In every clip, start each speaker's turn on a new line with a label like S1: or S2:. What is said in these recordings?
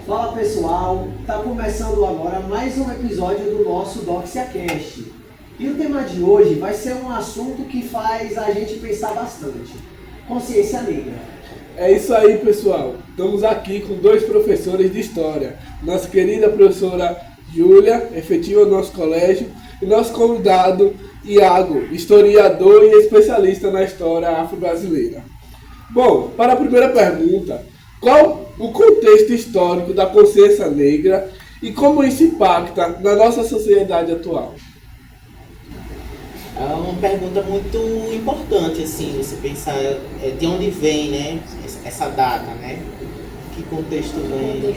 S1: Fala pessoal, tá começando agora mais um episódio do nosso DoxiaCast. E o tema de hoje vai ser um assunto que faz a gente pensar bastante: consciência negra.
S2: É isso aí, pessoal. Estamos aqui com dois professores de História. Nossa querida professora Júlia, efetiva do nosso colégio, e nosso convidado Iago, historiador e especialista na história afro-brasileira. Bom, para a primeira pergunta, qual o contexto histórico da consciência negra e como isso impacta na nossa sociedade atual?
S3: É uma pergunta muito importante, assim, você pensar de onde vem, né, essa data, né? Que contexto vem?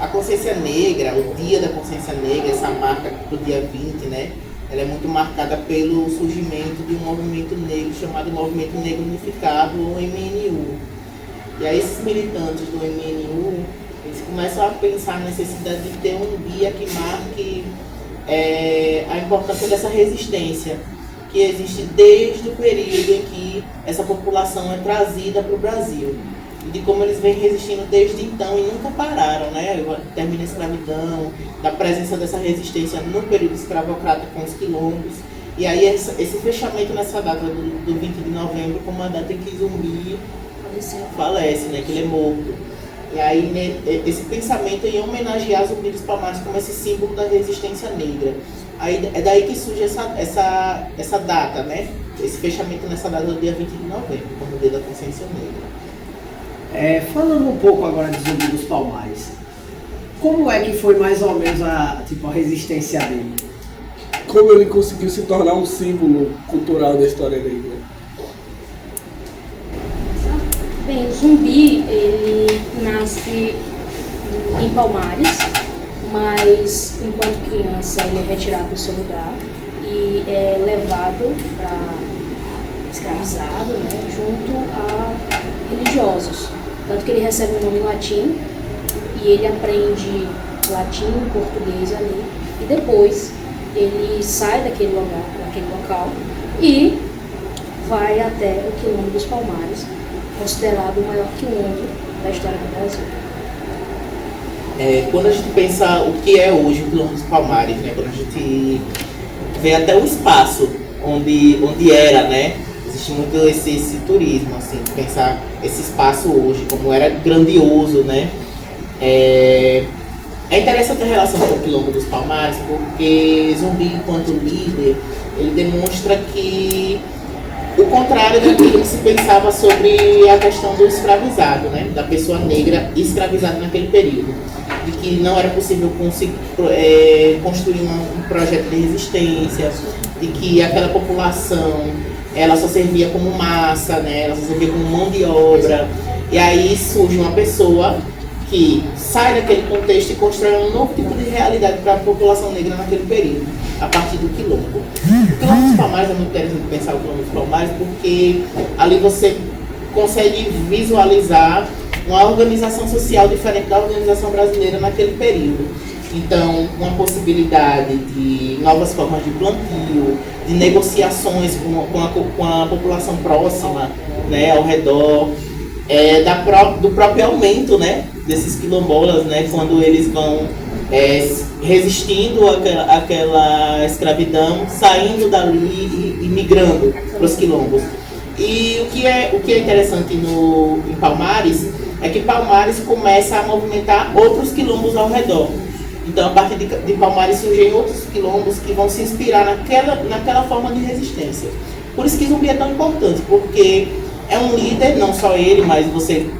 S3: A consciência negra, o dia da consciência negra, essa marca do dia 20, né? Ela é muito marcada pelo surgimento de um movimento negro chamado Movimento Negro Unificado, ou MNU. E aí esses militantes do MNU, eles começam a pensar na necessidade de ter um dia que marque a importância dessa resistência que existe desde o período em que essa população é trazida para o Brasil. E de como eles vêm resistindo desde então e nunca pararam, né? Termina a escravidão, da presença dessa resistência no período escravocrata com os quilombos. E aí esse fechamento nessa data do 20 de novembro como a data em que Zumbi falece, né? Que ele é morto. E aí, né, esse pensamento em homenagear Zumbi dos Palmares como esse símbolo da resistência negra. Aí, é daí que surge essa data, né? Esse fechamento nessa data do dia 20 de novembro, como o Dia da Consciência Negra.
S1: Falando um pouco agora de Zumbi dos Palmares, como é que foi mais ou menos a resistência dele?
S2: Como ele conseguiu se tornar um símbolo cultural da história negra?
S4: Bem, o Zumbi, ele nasce em Palmares, mas enquanto criança ele é retirado do seu lugar e é levado para escravizado, né, junto a religiosos. Tanto que ele recebe o nome latim e ele aprende latim, português ali, e depois ele sai daquele local e vai até o Quilombo dos Palmares, considerado o maior quilombo da história do Brasil.
S3: Quando a gente pensa o que é hoje o Quilombo dos Palmares, né? Quando a gente vê até o espaço onde era, né? Existe muito esse turismo, assim, de pensar esse espaço hoje, como era grandioso, né? É interessante a relação com o Quilombo dos Palmares, porque Zumbi, enquanto líder, ele demonstra que o contrário daquilo que se pensava sobre a questão do escravizado, né? Da pessoa negra escravizada naquele período. De que não era possível construir um projeto de resistência, de que aquela população ela só servia como massa, né? Ela só servia como mão de obra. E aí surge uma pessoa que sai daquele contexto e constrói um novo tipo de realidade para a população negra naquele período, a partir do quilombo. O Quilombo dos Palmares é muito interessante pensar o Quilombo dos Palmares, porque ali você consegue visualizar uma organização social diferente da organização brasileira naquele período. Então, uma possibilidade de novas formas de plantio, de negociações com a população próxima, né, ao redor, do próprio aumento, né, desses quilombolas, né, quando eles vão resistindo àquela escravidão, saindo dali e migrando para os quilombos. E o que é interessante em Palmares é que Palmares começa a movimentar outros quilombos ao redor. Então, a partir de Palmares surgem outros quilombos que vão se inspirar naquela forma de resistência. Por isso que Zumbi é tão importante, porque é um líder, não só ele, mas você,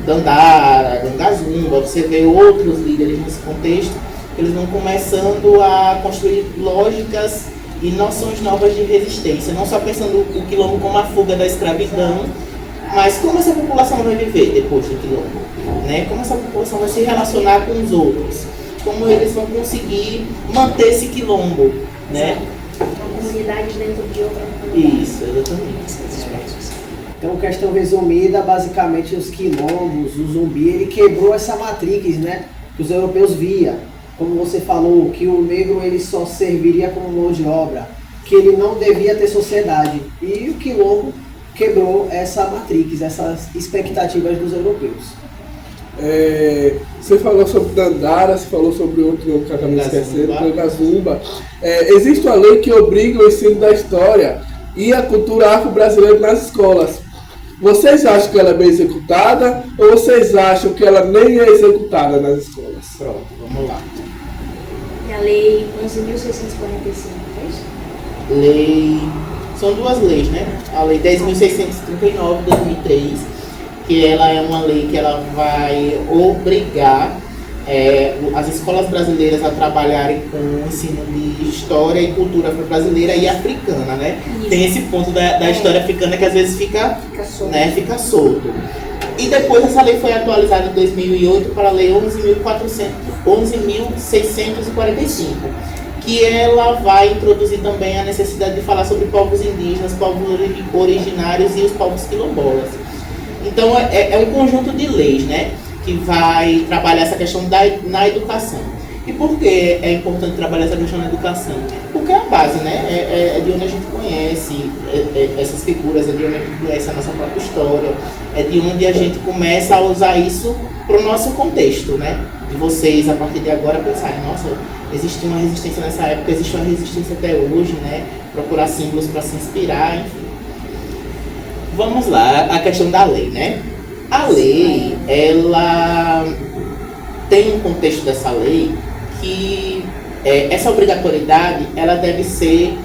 S3: Dandara, Gangazumba, você vê outros líderes nesse contexto, eles vão começando a construir lógicas e noções novas de resistência, não só pensando o quilombo como a fuga da escravidão, mas como essa população vai viver depois do quilombo, né? Como essa população vai se relacionar com os outros, como eles vão conseguir manter esse quilombo, né?
S4: Uma comunidade dentro de outra comunidade.
S3: Isso, exatamente.
S1: Então, questão resumida, basicamente os quilombos, o Zumbi, ele quebrou essa matrix, né, que os europeus via. Como você falou, que o negro ele só serviria como mão de obra, que ele não devia ter sociedade. E o quilombo quebrou essa matrix, essas expectativas dos europeus.
S2: Você falou sobre Dandara, você falou sobre outro nome que eu acabei esquecendo, Gazumba. Existe uma lei que obriga o ensino da história e a cultura afro-brasileira nas escolas. Vocês acham que ela é bem executada ou vocês acham que ela nem é executada nas escolas?
S3: Pronto, vamos lá.
S4: É a Lei 11.645, é isso?
S3: Lei... São duas leis, né? A Lei 10.639 de 2003, que ela é uma lei que ela vai obrigar as escolas brasileiras a trabalharem com o ensino de história e cultura afro-brasileira e africana, né?
S4: Isso.
S3: Tem esse ponto da história africana que às vezes fica
S4: solto.
S3: Né, fica solto. E depois essa lei foi atualizada em 2008 para a Lei 11.645, que ela vai introduzir também a necessidade de falar sobre povos indígenas, povos originários e os povos quilombolas. Então é um conjunto de leis, né, que vai trabalhar essa questão na educação. E por que é importante trabalhar essa questão na educação? Porque é a base, né? É de onde a gente conhece essas figuras, é de onde a gente conhece a nossa própria história, é de onde a gente começa a usar isso para o nosso contexto, né? De vocês, a partir de agora, pensarem, nossa, existe uma resistência nessa época, existe uma resistência até hoje, né? Procurar símbolos para se inspirar, enfim. Vamos lá, a questão da lei, né? A lei, ela tem um contexto dessa lei que essa obrigatoriedade ela deve ser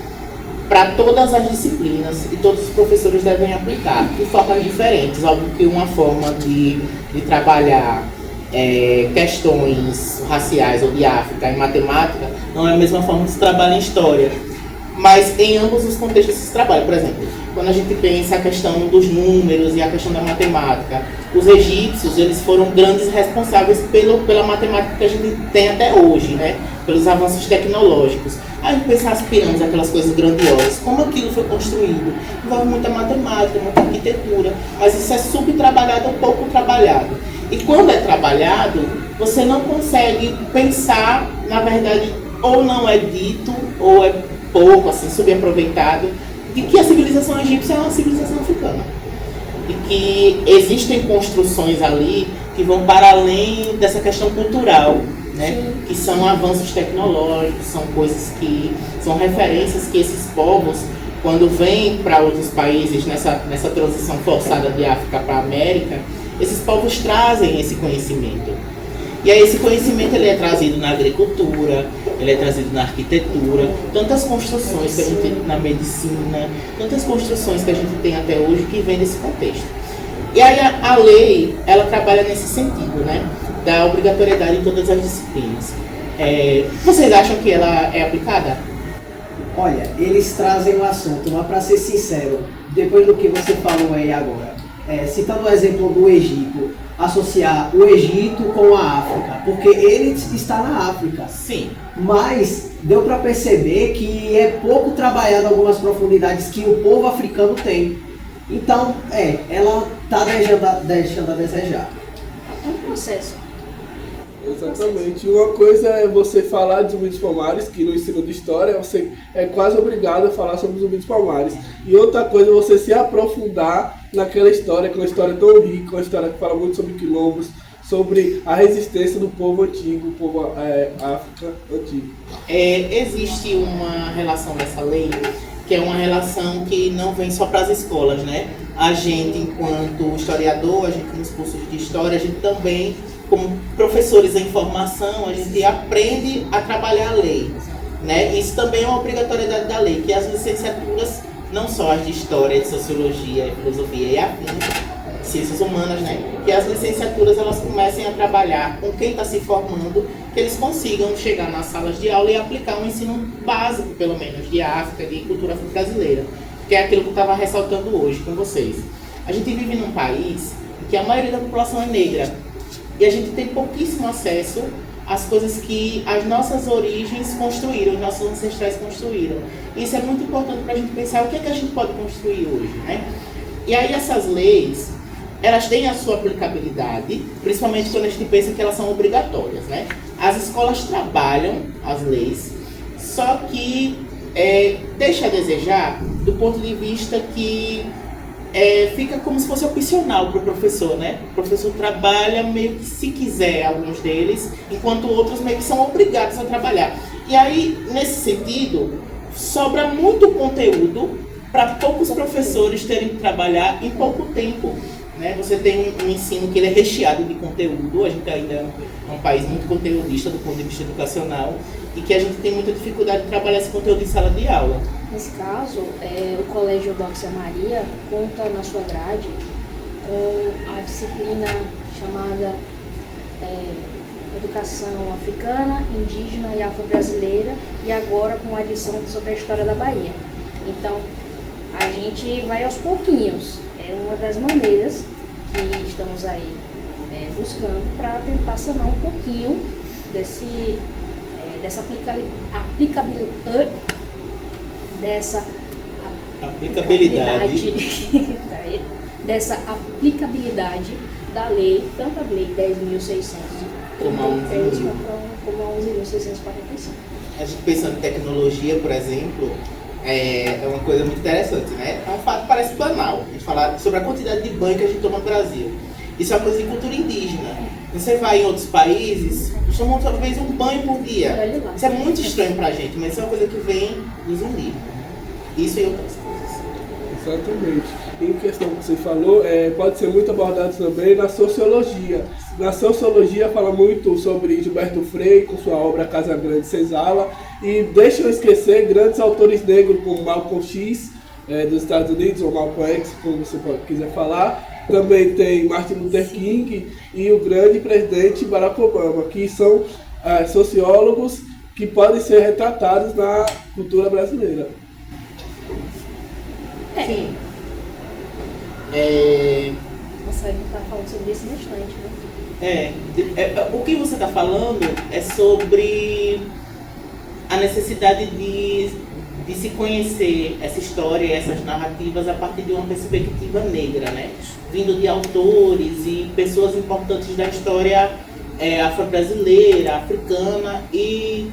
S3: para todas as disciplinas e todos os professores devem aplicar de formas diferentes. Óbvio que uma forma de trabalhar questões raciais ou de África em matemática não é a mesma forma que se trabalha em história, mas em ambos os contextos se trabalha. Por exemplo, quando a gente pensa a questão dos números e a questão da matemática, os egípcios eles foram grandes responsáveis pela matemática que a gente tem até hoje, né? Pelos avanços tecnológicos. A gente pensa as pirâmides, aquelas coisas grandiosas, como aquilo foi construído. Envolve muita matemática, muita arquitetura, mas isso é subtrabalhado ou pouco trabalhado. E quando é trabalhado, você não consegue pensar, na verdade, ou não é dito, ou é pouco, assim, subaproveitado, de que a civilização egípcia é uma civilização africana. E que existem construções ali que vão para além dessa questão cultural, né? Que são avanços tecnológicos, são coisas que são referências que esses povos, quando vêm para outros países nessa transição forçada de África para a América, esses povos trazem esse conhecimento. E aí esse conhecimento ele é trazido na agricultura, ele é trazido na arquitetura, tantas construções que a gente tem na medicina, tantas construções que a gente tem até hoje que vem desse contexto. E aí a lei, ela trabalha nesse sentido, né? Da obrigatoriedade em todas as disciplinas. Vocês acham que ela é aplicada?
S1: Olha, eles trazem um assunto, mas para ser sincero, depois do que você falou aí agora, citando o exemplo do Egito, associar o Egito com a África, porque ele está na África.
S3: Sim.
S1: Mas deu para perceber que é pouco trabalhado algumas profundidades que o povo africano tem. Então, ela está deixando a desejar.
S4: É um processo.
S2: Exatamente. Uma coisa é você falar de Zumbi dos Palmares, que no ensino de história você é quase obrigado a falar sobre Zumbi dos Palmares. E outra coisa é você se aprofundar naquela história, que é uma história tão rica, uma história que fala muito sobre quilombos, sobre a resistência do povo antigo, o povo África antigo.
S3: Existe uma relação dessa lei, que é uma relação que não vem só para as escolas, né? A gente, enquanto historiador, a gente nos cursos de história, a gente também, como professores em formação, a gente aprende a trabalhar a lei, né? Isso também é uma obrigatoriedade da lei, que as licenciaturas, não só as de História, de Sociologia, Filosofia e afins, Ciências Humanas, né? Que as licenciaturas elas comecem a trabalhar com quem está se formando, que eles consigam chegar nas salas de aula e aplicar um ensino básico, pelo menos, de África, de cultura brasileira, que é aquilo que eu estava ressaltando hoje com vocês. A gente vive num país em que a maioria da população é negra, e a gente tem pouquíssimo acesso às coisas que as nossas origens construíram, os nossos ancestrais construíram. Isso é muito importante para a gente pensar o que é que a gente pode construir hoje, né? E aí essas leis, elas têm a sua aplicabilidade, principalmente quando a gente pensa que elas são obrigatórias, né? As escolas trabalham as leis, só que deixa a desejar do ponto de vista que fica como se fosse opcional para o professor, né? O professor trabalha meio que se quiser, alguns deles, enquanto outros meio que são obrigados a trabalhar. E aí, nesse sentido, sobra muito conteúdo para poucos professores terem que trabalhar em pouco tempo. Né? Você tem um ensino que ele é recheado de conteúdo, a gente ainda é um país muito conteudista do ponto de vista educacional, e que a gente tem muita dificuldade de trabalhar esse conteúdo em sala de aula.
S4: Nesse caso, o Colégio Doxa Maria conta na sua grade com a disciplina chamada Educação Africana, Indígena e Afro-Brasileira, e agora com a adição sobre a história da Bahia. Então, a gente vai aos pouquinhos. É uma das maneiras que estamos aí buscando para tentar sanar um pouquinho dessa aplicabilidade da lei, tanto a lei 10.633 como a 11.645.
S3: A gente pensando em tecnologia, por exemplo, é uma coisa muito interessante, né? É um fato que parece banal, a gente falar sobre a quantidade de banho que a gente toma no Brasil. Isso é uma coisa de cultura indígena. Você vai em outros países, tomam talvez um banho por dia. Isso é muito estranho pra gente, mas isso é uma coisa que vem dos indígenas. Isso e outras coisas.
S2: Exatamente. Em questão que você falou, pode ser muito abordado também na sociologia. Na sociologia fala muito sobre Gilberto Frei, com sua obra Casa Grande Senzala, e deixa eu esquecer grandes autores negros como Malcolm X, dos Estados Unidos, ou Malcolm X, como você quiser falar. Também tem Martin Luther King e o grande presidente Barack Obama, que são sociólogos que podem ser retratados na cultura brasileira.
S3: Sim.
S4: Nossa, a gente está falando sobre isso bastante, né?
S3: O que você está falando é sobre a necessidade de se conhecer essa história e essas narrativas a partir de uma perspectiva negra, né? Vindo de autores e pessoas importantes da história afro-brasileira, africana e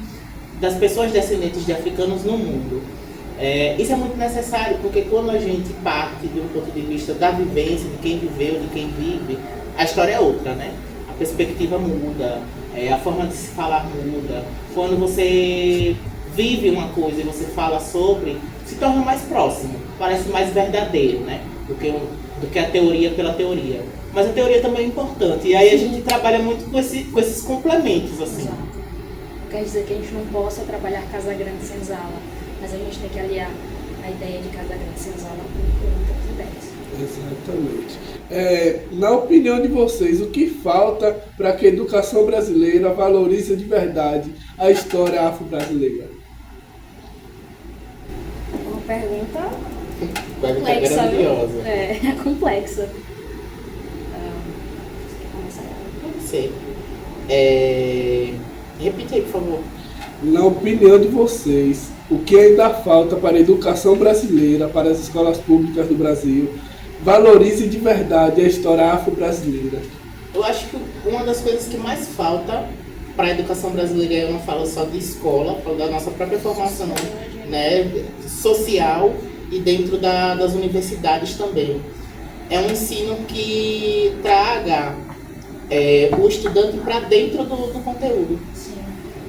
S3: das pessoas descendentes de africanos no mundo. Isso é muito necessário, porque quando a gente parte de um ponto de vista da vivência, de quem viveu, de quem vive, a história é outra, né? A perspectiva muda, a forma de se falar muda. Quando você vive uma coisa e você fala sobre, se torna mais próximo, parece mais verdadeiro, né? Do que a teoria pela teoria. Mas a teoria também é importante, e aí a gente trabalha muito com esses complementos, assim.
S4: Exato. Quer dizer que a gente não possa trabalhar Casa Grande Senzala, mas a gente tem que aliar a ideia de Casa Grande Senzala com outras ideias.
S2: Exatamente. Na opinião de vocês, o que falta para que a educação brasileira valorize de verdade a história afro-brasileira?
S4: Uma pergunta
S3: complexa, grandiosa.
S4: Complexa.
S3: Pode ser. Repita aí, por favor.
S2: Na opinião de vocês, o que ainda falta para a educação brasileira, para as escolas públicas do Brasil, valorize de verdade a história afro-brasileira?
S3: Eu acho que uma das coisas que mais falta para a educação brasileira, eu não falo só de escola, falo da nossa própria formação, né, social e dentro das universidades também. É um ensino que traga o estudante para dentro do conteúdo.
S4: Sim.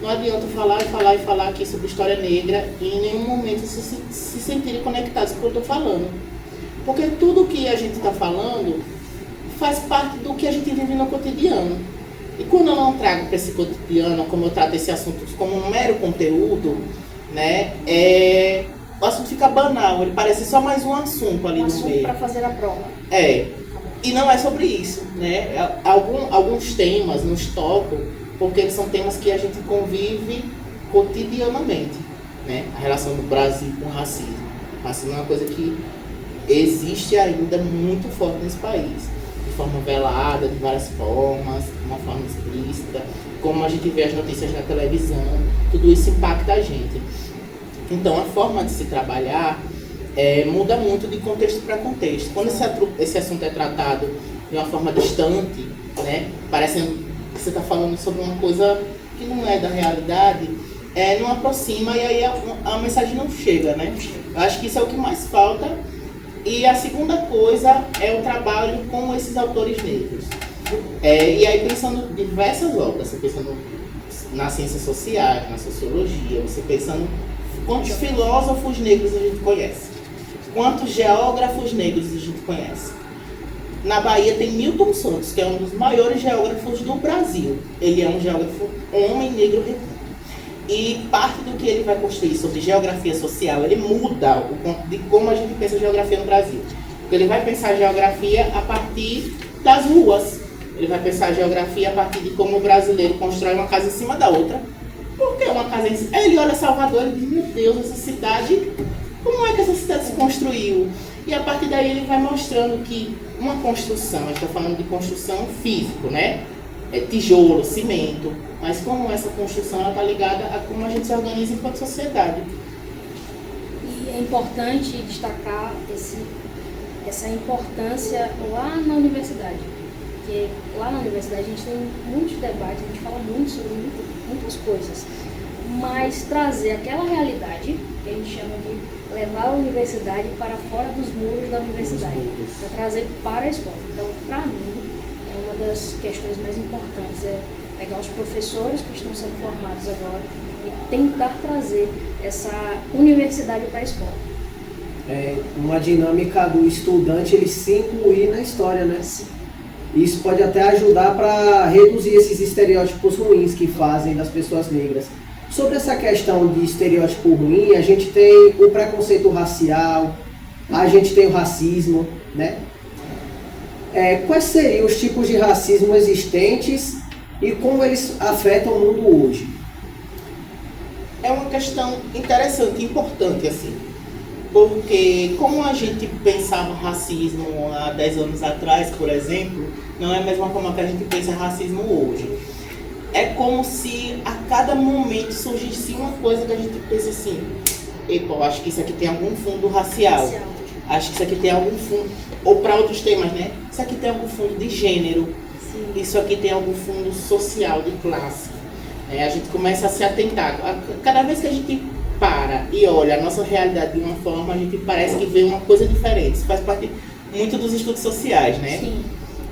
S3: Não adianta falar aqui sobre história negra e em nenhum momento se sentirem conectados com o que eu estou falando. Porque tudo que a gente está falando faz parte do que a gente vive no cotidiano. E quando eu não trago para esse cotidiano, como eu trato esse assunto como um mero conteúdo, né, o assunto fica banal, ele parece só mais um assunto ali no meio.
S4: Para fazer a prova.
S3: E não é sobre isso, né? Alguns temas nos tocam, porque eles são temas que a gente convive cotidianamente, né? A relação do Brasil com o racismo. O racismo é uma coisa que existe ainda muito forte nesse país, de forma velada, de várias formas, de uma forma explícita, como a gente vê as notícias na televisão, tudo isso impacta a gente. Então a forma de se trabalhar muda muito de contexto para contexto. Quando esse assunto é tratado de uma forma distante, né, parece que você está falando sobre uma coisa que não é da realidade, não aproxima e aí a mensagem não chega, né? Eu acho que isso é o que mais falta E a segunda coisa é o trabalho com esses autores negros. E aí pensando em diversas obras, você pensando nas ciências sociais, na sociologia, você pensando quantos filósofos negros a gente conhece, quantos geógrafos negros a gente conhece. Na Bahia tem Milton Santos, que é um dos maiores geógrafos do Brasil. Ele é um geógrafo homem negro retinto. E parte do que ele vai construir sobre geografia social, ele muda o ponto de como a gente pensa geografia no Brasil. Ele vai pensar geografia a partir das ruas. Ele vai pensar geografia a partir de como o brasileiro constrói uma casa em cima da outra. Por que uma casa em cima? Aí ele olha Salvador e diz, meu Deus, essa cidade, como é que essa cidade se construiu? E a partir daí ele vai mostrando que uma construção, a gente está falando de construção física, né? Tijolo, cimento, mas como essa construção está ligada a como a gente se organiza enquanto sociedade.
S4: E é importante destacar essa importância lá na universidade, porque lá na universidade a gente tem muitos debates, a gente fala muito sobre muitas coisas, mas trazer aquela realidade que a gente chama de levar a universidade para fora dos muros da universidade, para trazer para a escola. Então, para mim, uma das questões mais importantes é pegar os professores que estão sendo formados agora e tentar trazer essa universidade para a escola.
S1: Uma dinâmica do estudante ele se incluir na história, né?
S4: Sim.
S1: Isso pode até ajudar para reduzir esses estereótipos ruins que fazem das pessoas negras. Sobre essa questão de estereótipo ruim, a gente tem o preconceito racial, a gente tem o racismo, né? Quais seriam os tipos de racismo existentes e como eles afetam o mundo hoje?
S3: É uma questão interessante, importante, assim, porque como a gente pensava racismo há 10 anos atrás, por exemplo, não é a mesma forma que a gente pensa racismo hoje. É como se a cada momento surgisse uma coisa que a gente pensa assim, epa, eu acho que isso aqui tem algum fundo racial. Acho que isso aqui tem algum fundo, ou para outros temas, né? Isso aqui tem algum fundo de gênero. Sim. Isso aqui tem algum fundo social, de classe. A gente começa a se atentar. Cada vez que a gente para e olha a nossa realidade de uma forma, a gente parece que vê uma coisa diferente. Isso faz parte muito dos estudos sociais, né? Sim.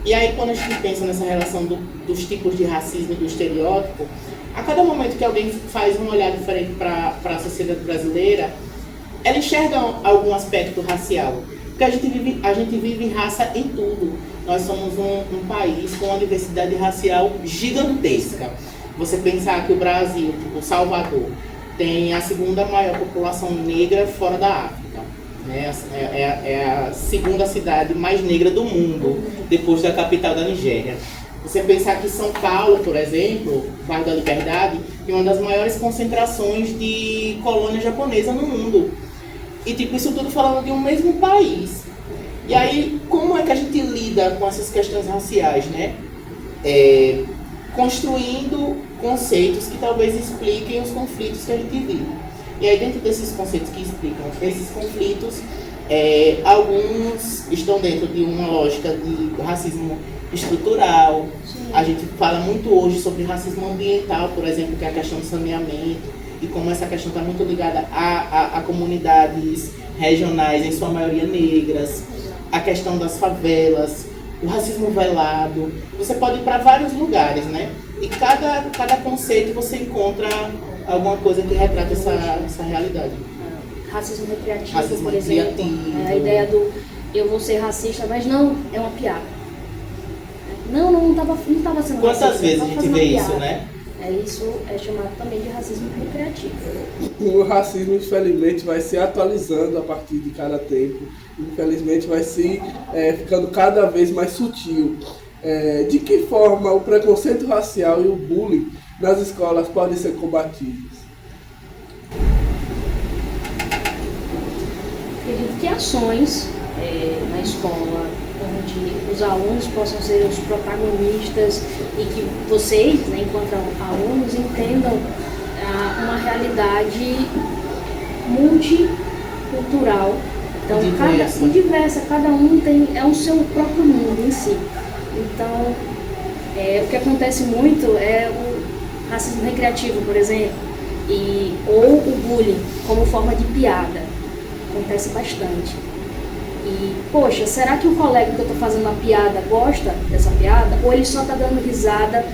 S3: E aí, quando a gente pensa nessa relação dos tipos de racismo e do estereótipo, a cada momento que alguém faz um olhar diferente para a sociedade brasileira, ela enxerga algum aspecto racial. Porque a gente vive raça em tudo. Nós somos um país com uma diversidade racial gigantesca. Você pensar que o Brasil, tipo Salvador, tem a segunda maior população negra fora da África. Né? É a segunda cidade mais negra do mundo, depois da capital da Nigéria. Você pensar que São Paulo, por exemplo, bairro da Liberdade, tem uma das maiores concentrações de colônia japonesa no mundo. E tipo, isso tudo falando de um mesmo país. E aí, como é que a gente lida com essas questões raciais, né? Construindo conceitos que talvez expliquem os conflitos que a gente vive. E aí, dentro desses conceitos que explicam esses conflitos, alguns estão dentro de uma lógica de racismo estrutural. Sim. A gente fala muito hoje sobre racismo ambiental, por exemplo, que é a questão do saneamento, e como essa questão está muito ligada a comunidades regionais, em sua maioria negras, a questão das favelas, o racismo velado. Você pode ir para vários lugares, né? E cada conceito você encontra alguma coisa que retrata essa realidade.
S4: Racismo recreativo, por exemplo. A ideia do eu vou ser racista, mas não, é uma piada. Não estava sendo racista.
S3: Quantas vezes a gente vê isso, né?
S4: Isso é chamado também de racismo recreativo.
S2: O racismo, infelizmente, vai se atualizando a partir de cada tempo. Infelizmente, vai se ficando cada vez mais sutil. De que forma o preconceito racial e o bullying nas escolas podem ser combatidos?
S4: Acredito que ações na escola, onde os alunos possam ser os protagonistas e que vocês, né, enquanto alunos, entendam uma realidade multicultural. Então, diversa, cada um é o seu próprio mundo em si. Então, o que acontece muito é o racismo recreativo, por exemplo, ou o bullying como forma de piada. Acontece bastante. E, poxa, será que o colega que eu estou fazendo a piada gosta dessa piada? Ou ele só está dando risada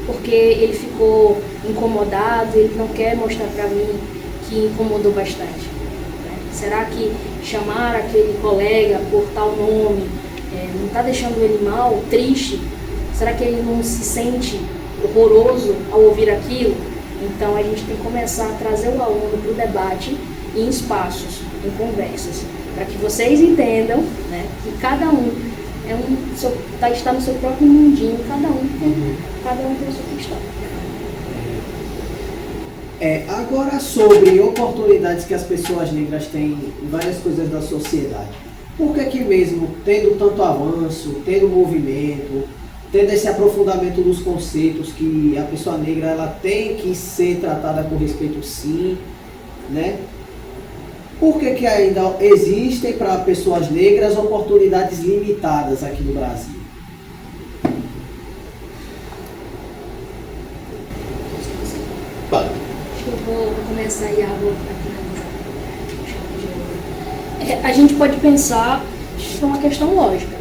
S4: porque ele ficou incomodado, ele não quer mostrar para mim que incomodou bastante? Será que chamar aquele colega por tal nome não está deixando ele mal, triste? Será que ele não se sente horroroso ao ouvir aquilo? Então a gente tem que começar a trazer o aluno para o debate em espaços, em conversas, para que vocês entendam, né, que cada um está no seu próprio mundinho, cada um tem a sua questão.
S1: Agora sobre oportunidades que as pessoas negras têm em várias coisas da sociedade. Por que mesmo, tendo tanto avanço, tendo movimento, tendo esse aprofundamento dos conceitos que a pessoa negra ela tem que ser tratada com respeito sim, né? Por que ainda existem para pessoas negras oportunidades limitadas aqui no Brasil?
S3: Pode.
S4: Acho que eu vou começar aí a a gente pode pensar que é uma questão lógica.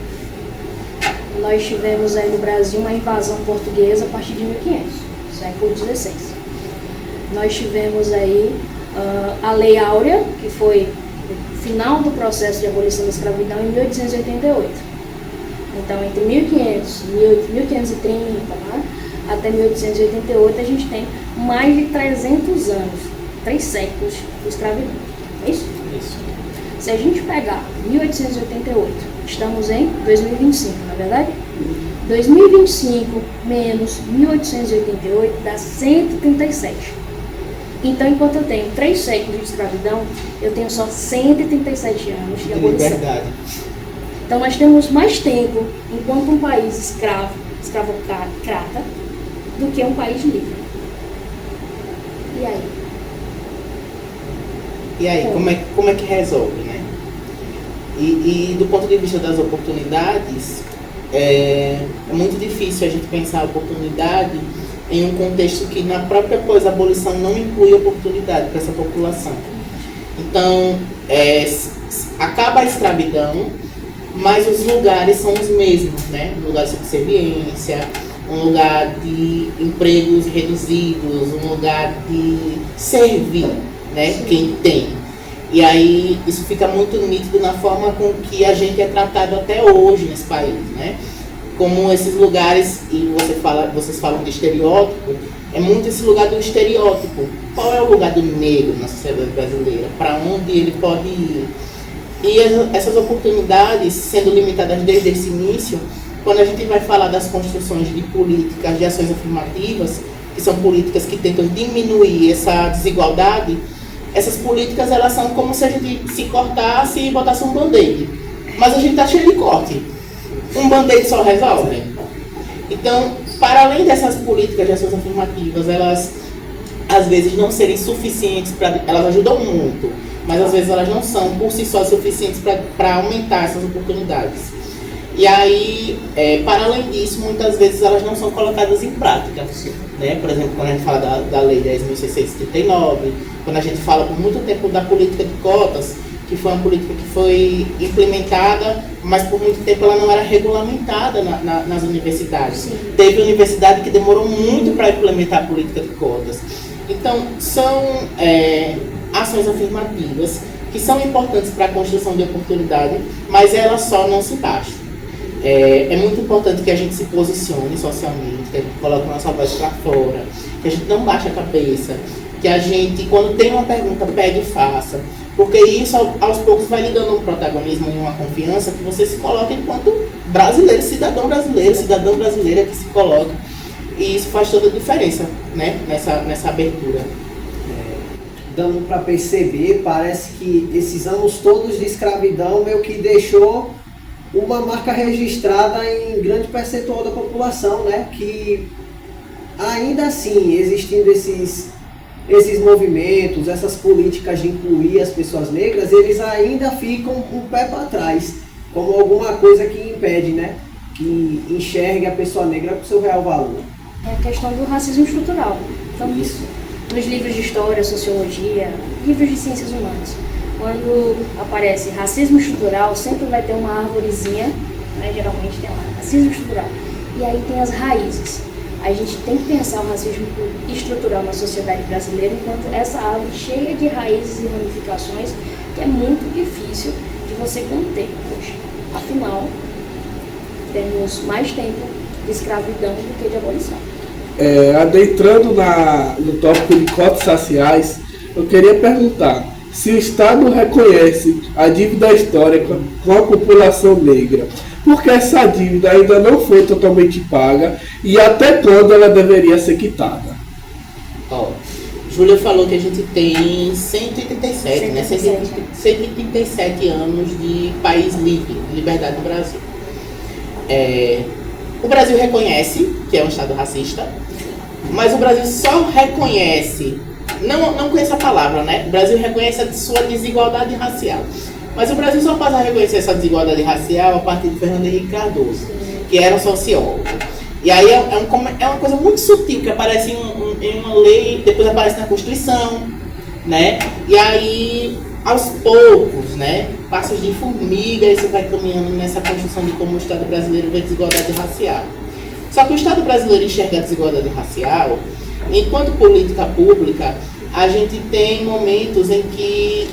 S4: Nós tivemos aí no Brasil uma invasão portuguesa a partir de 1500, século XVI. Nós tivemos aí a Lei Áurea, que foi o final do processo de abolição da escravidão em 1888. Então, entre 1500 e 1530, né, até 1888, a gente tem mais de 300 anos, 3 séculos de escravidão. É isso?
S3: Isso.
S4: Se a gente pegar 1888, estamos em 2025, não é verdade? 2025 menos 1888 dá 137. Então, enquanto eu tenho 3 séculos de escravidão, eu tenho só 137 anos de abolição.
S3: Liberdade.
S4: Então, nós temos mais tempo enquanto um país escravocrata, do que um país livre. E aí?
S3: E aí, como é que resolve, né? E do ponto de vista das oportunidades, é muito difícil a gente pensar a oportunidade em um contexto que na própria pós-abolição não inclui oportunidade para essa população. Então, acaba a escravidão, mas os lugares são os mesmos, né? Um lugar de subserviência, um lugar de empregos reduzidos, um lugar de servir, né? Quem tem. E aí isso fica muito nítido na forma com que a gente é tratado até hoje nesse país, né? Como esses lugares, e vocês falam de estereótipo, é muito esse lugar do estereótipo. Qual é o lugar do negro na sociedade brasileira? Para onde ele pode ir? E essas oportunidades, sendo limitadas desde esse início, quando a gente vai falar das construções de políticas, de ações afirmativas, que são políticas que tentam diminuir essa desigualdade, essas políticas elas são como se a gente se cortasse e botasse um band-aid. Mas a gente está cheio de corte. Um band-aid só resolve? Então, para além dessas políticas de ações afirmativas, elas às vezes não serem suficientes, elas ajudam muito, mas às vezes elas não são por si só suficientes para aumentar essas oportunidades. E aí, para além disso, muitas vezes elas não são colocadas em prática, né? Por exemplo, quando a gente fala da Lei 10.639, quando a gente fala por muito tempo da política de cotas, que foi uma política que foi implementada, mas por muito tempo ela não era regulamentada nas universidades. Sim. Teve universidade que demorou muito para implementar a política de cotas. Então, são ações afirmativas que são importantes para a construção de oportunidade, mas elas só não se bastam. É muito importante que a gente se posicione socialmente, que a gente coloque a nossa voz para fora, que a gente não baixe a cabeça, que a gente, quando tem uma pergunta, pegue e faça, porque isso aos poucos vai lhe dando um protagonismo e uma confiança que você se coloca enquanto brasileiro, cidadã brasileira que se coloca, e isso faz toda a diferença, né, nessa abertura.
S1: Dando para perceber, parece que esses anos todos de escravidão meio que deixou uma marca registrada em grande percentual da população, né? Que ainda assim, existindo esses movimentos, essas políticas de incluir as pessoas negras, eles ainda ficam um pé para trás, como alguma coisa que impede, né? Que enxergue a pessoa negra com seu real valor.
S4: É a questão do racismo estrutural. Então, isso nos livros de história, sociologia, livros de ciências humanas, quando aparece racismo estrutural, sempre vai ter uma árvorezinha, né? Geralmente tem lá, racismo estrutural. E aí tem as raízes. A gente tem que pensar o racismo estrutural na sociedade brasileira enquanto essa árvore cheia de raízes e ramificações que é muito difícil de você conter hoje. Afinal, temos mais tempo de escravidão do que de abolição.
S2: Adentrando no tópico de cotas raciais, eu queria perguntar se o Estado reconhece a dívida histórica com a população negra, porque essa dívida ainda não foi totalmente paga e até quando ela deveria ser quitada.
S3: Júlia falou que a gente tem 187, né? 137 anos de país livre, de liberdade no Brasil. O Brasil reconhece que é um Estado racista, mas o Brasil só reconhece, não conheço a palavra, né? O Brasil reconhece a sua desigualdade racial. Mas o Brasil só passa a reconhecer essa desigualdade racial a partir de Fernando Henrique Cardoso, que era um sociólogo. E aí é uma coisa muito sutil, que aparece em uma lei, depois aparece na Constituição, né? E aí, aos poucos, né? Passos de formiga, isso vai caminhando nessa construção de como o Estado brasileiro vê desigualdade racial. Só que o Estado brasileiro enxerga a desigualdade racial, enquanto política pública, a gente tem momentos em que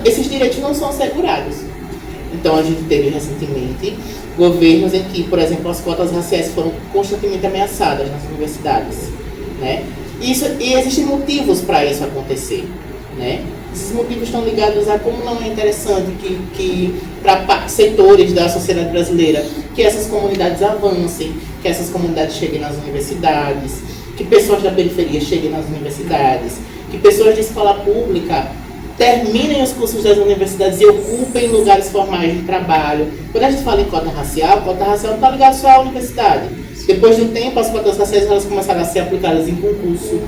S3: esses direitos não são assegurados. Então a gente teve recentemente governos em que, por exemplo, as cotas raciais foram constantemente ameaçadas nas universidades, né? E existem motivos para isso acontecer, né? Esses motivos estão ligados a como não é interessante que para setores da sociedade brasileira, que essas comunidades avancem, que essas comunidades cheguem nas universidades, que pessoas da periferia cheguem nas universidades, que pessoas de escola pública terminem os cursos das universidades e ocupem lugares formais de trabalho. Quando a gente fala em cota racial não está ligada só à universidade. Depois de um tempo, as cotas raciais elas começaram a ser aplicadas em concurso,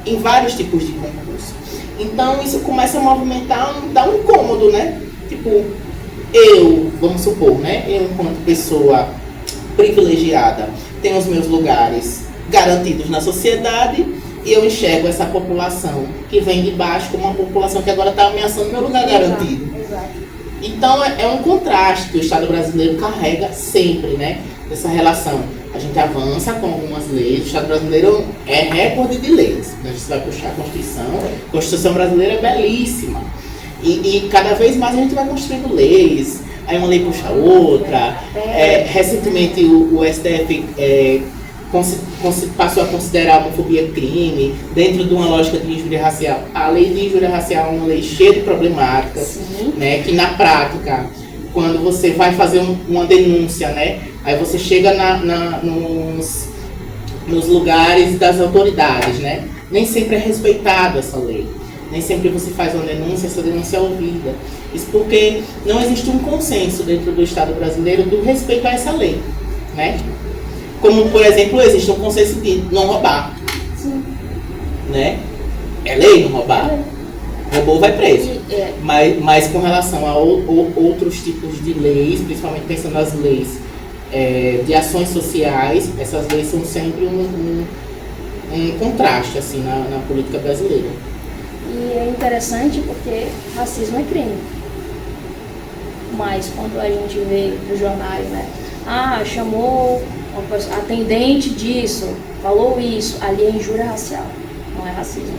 S3: em vários tipos de concurso. Então, isso começa a movimentar, dá um incômodo, né? Tipo, vamos supor, né? Eu, enquanto pessoa privilegiada, tenho os meus lugares garantidos na sociedade, e eu enxergo essa população que vem de baixo como uma população que agora está ameaçando meu lugar garantido.
S4: Exato.
S3: Então é um contraste que o Estado brasileiro carrega sempre, né? Essa relação. A gente avança com algumas leis, o Estado brasileiro é recorde de leis. A gente vai puxar a Constituição brasileira é belíssima. E cada vez mais a gente vai construindo leis, aí uma lei puxa a outra. Recentemente o STF passou a considerar a homofobia crime dentro de uma lógica de injúria racial. A lei de injúria racial é uma lei cheia de problemáticas, né, que na prática, quando você vai fazer uma denúncia, né, aí você chega nos lugares das autoridades, né, nem sempre é respeitada essa lei. Nem sempre você faz uma denúncia, essa denúncia é ouvida. Isso porque não existe um consenso dentro do Estado brasileiro do respeito a essa lei, né? Como, por exemplo, existe um consenso de não roubar.
S4: Sim.
S3: Né? É lei não roubar. Roubou, vai preso. Mas com relação a outros tipos de leis, principalmente pensando nas leis de ações sociais, essas leis são sempre um contraste assim, na política brasileira.
S4: E é interessante porque racismo é crime. Mas quando a gente vê nos jornais, né? Chamou a atendente disso, falou isso, ali é injúria racial, não é racismo.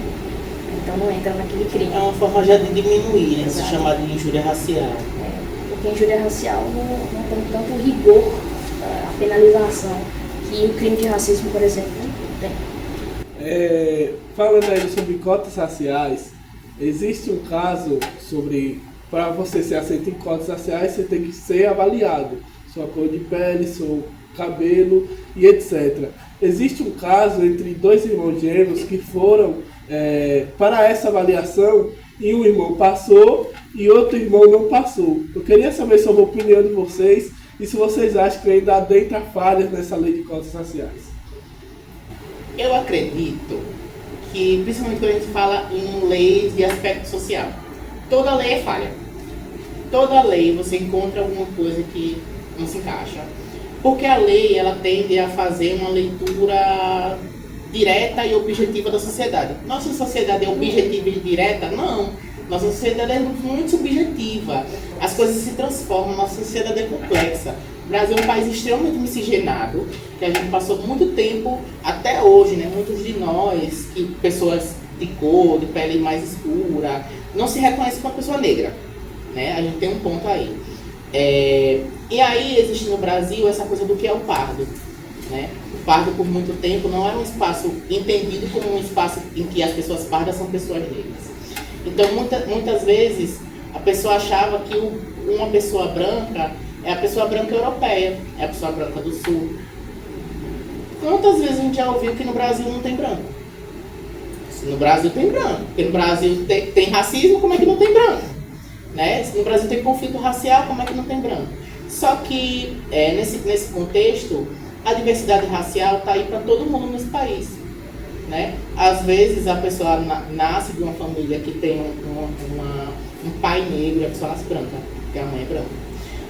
S4: Então não entra naquele crime.
S3: É uma forma já de diminuir, né? Se chamar de injúria racial.
S4: Porque injúria racial não tem tanto rigor a penalização que o crime de racismo, por exemplo, tem.
S2: Falando aí sobre cotas raciais, existe um caso sobre, para você ser aceito em cotas raciais, você tem que ser avaliado. Sua cor de pele, seu cabelo e etc. Existe um caso entre dois irmãos gêmeos que foram para essa avaliação e um irmão passou e outro irmão não passou. Eu queria saber sobre a opinião de vocês e se vocês acham que ainda adentra falhas nessa lei de cotas raciais.
S3: Eu acredito que, principalmente quando a gente fala em leis de aspecto social, toda lei é falha. Toda lei você encontra alguma coisa que não se encaixa. Porque a lei, ela tende a fazer uma leitura direta e objetiva da sociedade. Nossa sociedade é objetiva e direta? Não. Nossa sociedade é muito subjetiva. As coisas se transformam, nossa sociedade é complexa. O Brasil é um país extremamente miscigenado, que a gente passou muito tempo, até hoje, né? Muitos de nós, pessoas de cor, de pele mais escura, não se reconhecem como pessoa negra, né? A gente tem um ponto aí. E aí existe no Brasil essa coisa do que é o pardo, né? O pardo, por muito tempo, não era um espaço entendido como um espaço em que as pessoas pardas são pessoas negras. Então, muitas vezes, a pessoa achava que uma pessoa branca é a pessoa branca europeia, é a pessoa branca do sul. Quantas vezes a gente já ouviu que no Brasil não tem branco? Se no Brasil tem branco, porque no Brasil tem racismo, como é que não tem branco? Né? Se no Brasil tem conflito racial, como é que não tem branco? Só que, nesse contexto, a diversidade racial está aí para todo mundo nesse país. Né? Às vezes a pessoa nasce de uma família que tem um pai negro e a pessoa nasce branca, porque a mãe é branca.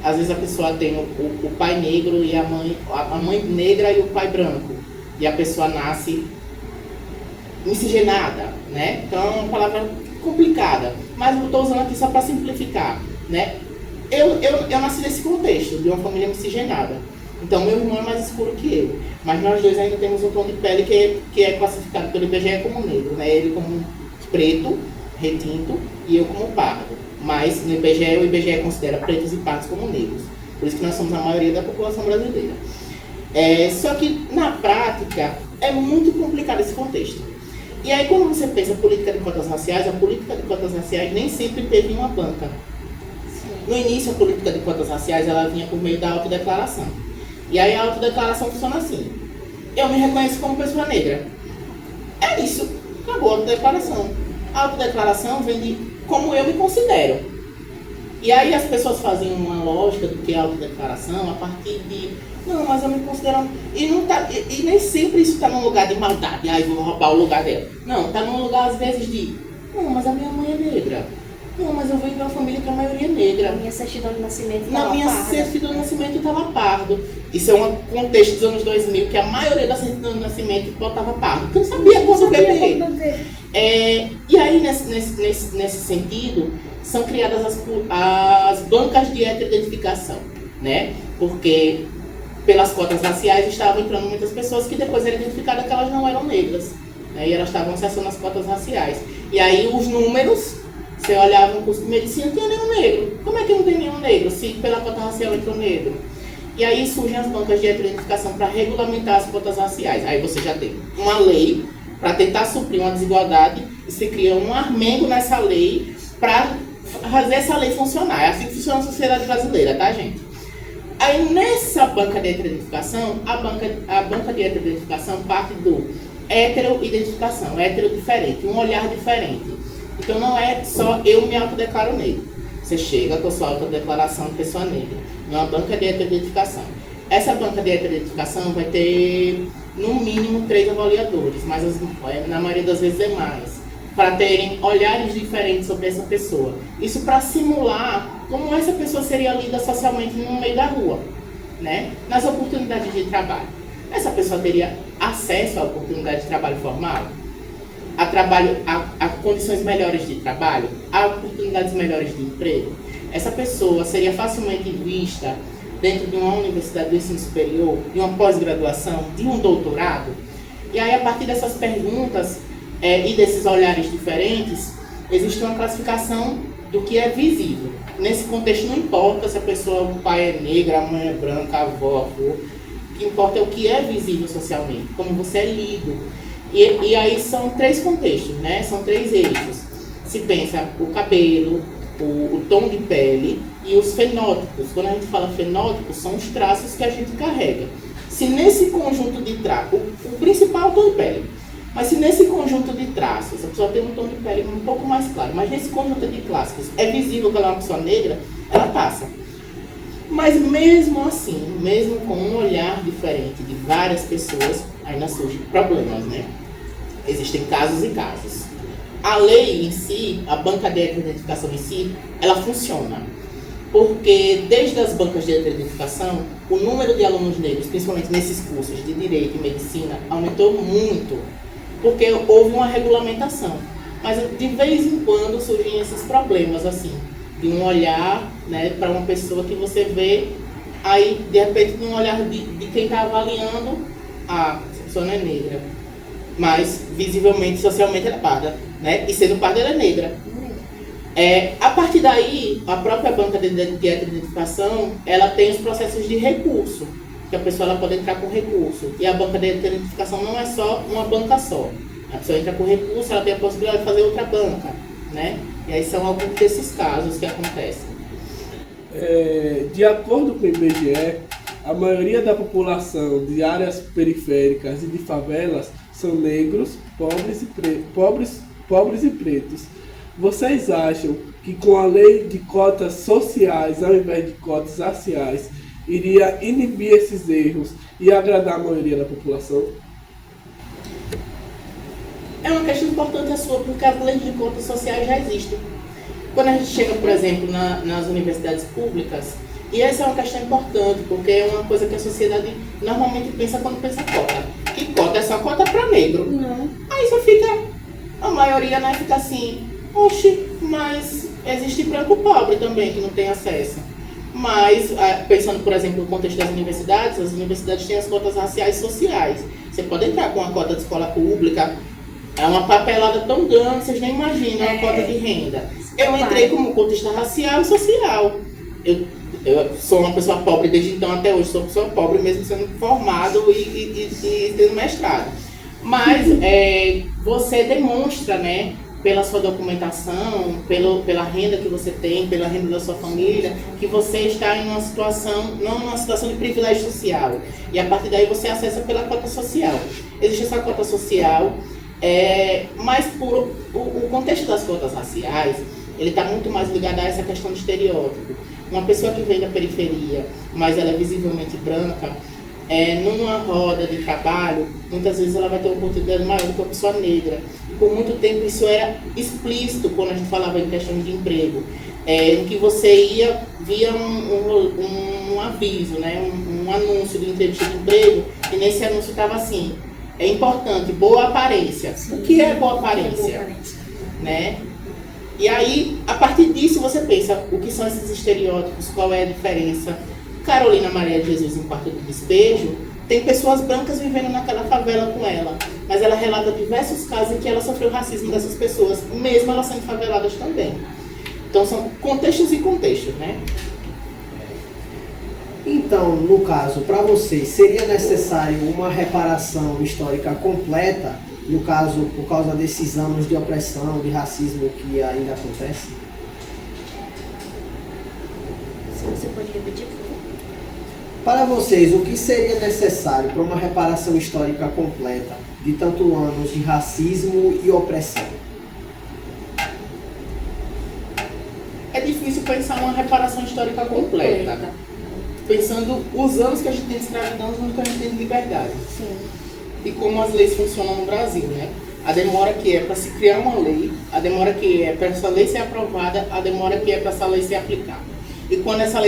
S3: Às vezes a pessoa tem o pai negro e a mãe negra e o pai branco, e a pessoa nasce miscigenada, né? Então é uma palavra complicada, mas eu estou usando aqui só para simplificar, né? Eu nasci nesse contexto de uma família miscigenada. Então, meu irmão é mais escuro que eu. Mas nós dois ainda temos um tom de pele que é classificado pelo IBGE como negro, né? Ele como preto, retinto, e eu como pardo. Mas no IBGE, o IBGE considera pretos e pardos como negros. Por isso que nós somos a maioria da população brasileira. Só que, na prática, é muito complicado esse contexto. E aí, quando você pensa política de cotas raciais, a política de cotas raciais nem sempre teve uma banca. No início, a política de cotas raciais ela vinha por meio da autodeclaração. E aí a autodeclaração funciona assim: eu me reconheço como pessoa negra. É isso, acabou a autodeclaração. A autodeclaração vem de como eu me considero. E aí as pessoas fazem uma lógica do que é a autodeclaração a partir de, não, mas eu me considero... E nem sempre isso está num lugar de maldade, vou roubar o lugar dela. Não, está num lugar às vezes de, não, mas a minha mãe é negra. Não, mas eu venho de uma família que a maioria é negra.
S4: Na minha certidão de nascimento
S3: Na minha certidão de nascimento estava pardo. Isso é um contexto dos anos 2000, que a maioria da certidão de nascimento botava pardo. Porque não sabia quando bebê. E aí, nesse sentido, são criadas as bancas de heteroidentificação, né? Porque pelas cotas raciais estavam entrando muitas pessoas que depois eram identificadas que elas não eram negras, né? E elas estavam acessando as cotas raciais. E aí os números... Você olhava no curso de medicina, não tinha nenhum negro. Como é que não tem nenhum negro, se pela cota racial entrou negro? E aí surgem as bancas de heteroidentificação para regulamentar as cotas raciais. Aí você já tem uma lei para tentar suprir uma desigualdade e se cria um armengo nessa lei para fazer essa lei funcionar. É assim que funciona a sociedade brasileira, tá, gente? Aí nessa banca de heteroidentificação, a banca de heteroidentificação parte do heteroidentificação, hétero diferente, um olhar diferente. Então não é só eu me autodeclaro negro. Você chega com a sua autodeclaração de pessoa negra, numa banca de heteroidentificação. Essa banca de heteroidentificação vai ter, no mínimo, 3 avaliadores, mas na maioria das vezes é mais, para terem olhares diferentes sobre essa pessoa. Isso para simular como essa pessoa seria lida socialmente no meio da rua, né? Nas oportunidades de trabalho. Essa pessoa teria acesso à oportunidade de trabalho formal? A condições melhores de trabalho, a oportunidades melhores de emprego. Essa pessoa seria facilmente vista dentro de uma universidade do ensino superior, de uma pós-graduação, de um doutorado. E aí, a partir dessas perguntas e desses olhares diferentes, existe uma classificação do que é visível. Nesse contexto, não importa se a pessoa, o pai é negro, a mãe é branca, a avó, o que importa é o que é visível socialmente, como você é lido. E aí são 3 contextos, né? São 3 eixos. Se pensa o cabelo, o tom de pele e os fenótipos. Quando a gente fala fenótipos, são os traços que a gente carrega. Se nesse conjunto de traços, o principal é o tom de pele, mas se nesse conjunto de traços, a pessoa tem um tom de pele um pouco mais claro, mas nesse conjunto de traços é visível que ela é uma pessoa negra, ela passa. Mas mesmo assim, mesmo com um olhar diferente de várias pessoas, ainda surgem problemas, né? Existem casos e casos. A lei em si, a banca de heteroidentificação em si, ela funciona. Porque desde as bancas de heteroidentificação, o número de alunos negros, principalmente nesses cursos de Direito e Medicina, aumentou muito. Porque houve uma regulamentação. Mas de vez em quando surgem esses problemas, assim, de um olhar, né, para uma pessoa que você vê, aí de repente num olhar de quem está avaliando, essa pessoa não é negra, mas visivelmente, socialmente ela é parda, né? E sendo parda ela é negra. A partir daí, a própria banca de identificação, ela tem os processos de recurso, que a pessoa ela pode entrar com recurso. E a banca de identificação não é só uma banca só. A pessoa entra com recurso, ela tem a possibilidade de fazer outra banca, né? E aí são alguns desses casos que acontecem.
S2: De acordo com o IBGE, a maioria da população de áreas periféricas e de favelas são negros, pobres e pretos. Vocês acham que com a lei de cotas sociais, ao invés de cotas raciais, iria inibir esses erros e agradar a maioria da população?
S3: É uma questão importante a sua, porque as leis de cotas sociais já existem. Quando a gente chega, por exemplo, nas universidades públicas, e essa é uma questão importante, porque é uma coisa que a sociedade normalmente pensa quando pensa cota. Que cota é só cota para negro.
S4: Não.
S3: Aí só fica, a maioria, né, fica assim, oxe, mas existe branco pobre também que não tem acesso. Mas, pensando, por exemplo, no contexto das universidades, as universidades têm as cotas raciais e sociais. Você pode entrar com a cota de escola pública, é uma papelada tão grande, vocês nem imaginam a cota de renda. Eu entrei como cotista racial e social. Eu sou uma pessoa pobre desde então até hoje, sou uma pessoa pobre mesmo sendo formado e tendo mestrado. Mas você demonstra, né, pela sua documentação, pela renda que você tem, pela renda da sua família, que você está em uma situação, não numa situação de privilégio social. E a partir daí você acessa pela cota social. Existe essa cota social, mas o contexto das cotas raciais, ele está muito mais ligado a essa questão de estereótipo. Uma pessoa que vem da periferia, mas ela é visivelmente branca, numa roda de trabalho, muitas vezes ela vai ter uma oportunidade maior do que uma pessoa negra. E por muito tempo isso era explícito quando a gente falava em questão de emprego. Em que você via um aviso, né, um anúncio de entrevista de emprego, e nesse anúncio estava assim, é importante, boa aparência. Sim. O que é boa aparência? Né? E aí, a partir disso, você pensa, o que são esses estereótipos, qual é a diferença? Carolina Maria de Jesus, em Quarto do Despejo, tem pessoas brancas vivendo naquela favela com ela, mas ela relata diversos casos em que ela sofreu racismo dessas pessoas, mesmo elas sendo faveladas também. Então, são contextos e contextos, né?
S1: Então, no caso, para vocês, seria necessário uma reparação histórica completa, no caso, por causa desses anos de opressão, de racismo que ainda acontece?
S4: Se você pode repetir, por favor.
S1: Para vocês, o que seria necessário para uma reparação histórica completa de tantos anos de racismo e opressão?
S3: É difícil pensar uma reparação histórica completa. Pensando os anos que a gente tem de escravidão, os anos que a gente tem de liberdade.
S4: Sim.
S3: E como as leis funcionam no Brasil, né? A demora que é para se criar uma lei, a demora que é para essa lei ser aprovada, a demora que é para essa lei ser aplicada. E quando essa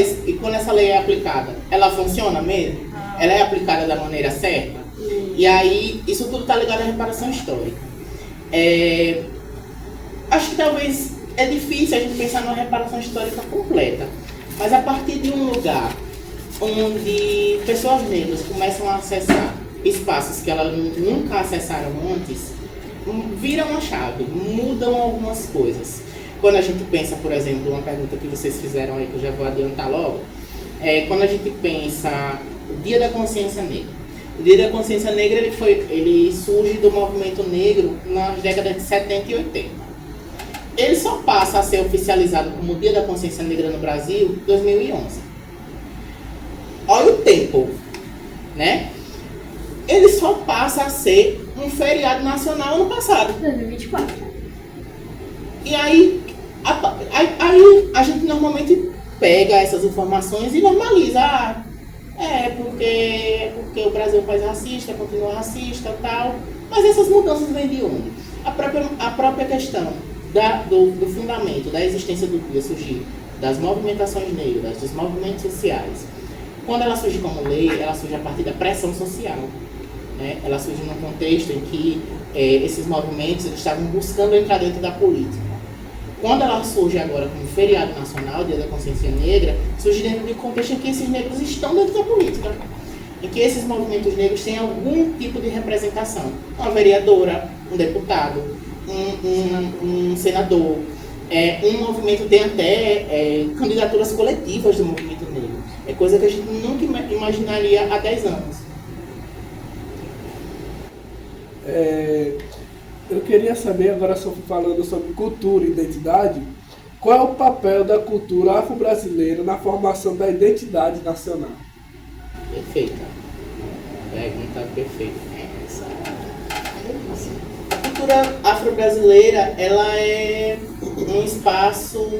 S3: lei é aplicada, ela funciona mesmo? Ela é aplicada da maneira certa? E aí, isso tudo está ligado à reparação histórica. Acho que talvez é difícil a gente pensar numa reparação histórica completa, mas a partir de um lugar onde pessoas negras começam a acessar espaços que elas nunca acessaram antes, viram uma chave, mudam algumas coisas. Quando a gente pensa, por exemplo, uma pergunta que vocês fizeram aí, que eu já vou adiantar logo, quando a gente pensa o Dia da Consciência Negra. O Dia da Consciência Negra ele surge do movimento negro nas décadas de 70 e 80. Ele só passa a ser oficializado como Dia da Consciência Negra no Brasil em 2011. Olha o tempo, né? Ele só passa a ser um feriado nacional ano passado.
S4: 2024.
S3: E aí a gente normalmente pega essas informações e normaliza. Porque o Brasil é um país racista, continua racista e tal. Mas essas mudanças vêm de onde? A própria questão do fundamento, da existência do dia surgir, das movimentações negras, dos movimentos sociais. Quando ela surge como lei, ela surge a partir da pressão social. né? Ela surge num contexto em que esses movimentos eles estavam buscando entrar dentro da política. Quando ela surge agora como feriado nacional, Dia da Consciência Negra, surge dentro de um contexto em que esses negros estão dentro da política, em que esses movimentos negros têm algum tipo de representação. Uma vereadora, um deputado, um senador, um movimento tem até candidaturas coletivas do movimento negro. É coisa que a gente nunca imaginaria há 10 anos.
S2: Eu queria saber, agora falando sobre cultura e identidade, qual é o papel da cultura afro-brasileira na formação da identidade nacional?
S3: Perfeita. Pergunta perfeita. A cultura afro-brasileira, ela é um espaço